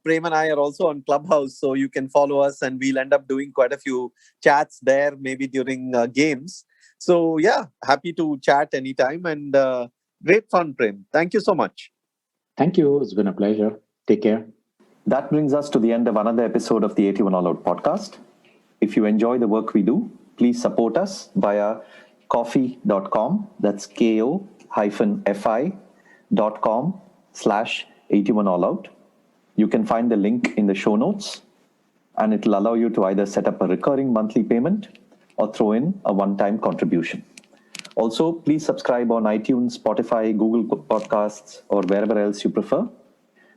Prem and I are also on Clubhouse, so you can follow us, and we'll end up doing quite a few chats there, maybe during games. So, yeah, happy to chat anytime, and great fun, Prem. Thank you so much. Thank you. It's been a pleasure. Take care. That brings us to the end of another episode of the 81 All Out podcast. If you enjoy the work we do, please support us via coffee.com. That's ko-fi.com/81allout. You can find the link in the show notes, and it will allow you to either set up a recurring monthly payment or throw in a one-time contribution. Also, please subscribe on iTunes, Spotify, Google Podcasts, or wherever else you prefer.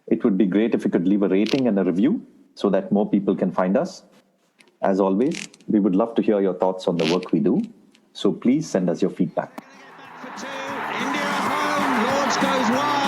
It would be great if you could leave a rating and a review so that more people can find us. As always, we would love to hear your thoughts on the work we do. So please send us your feedback. India home, Lords goes wide.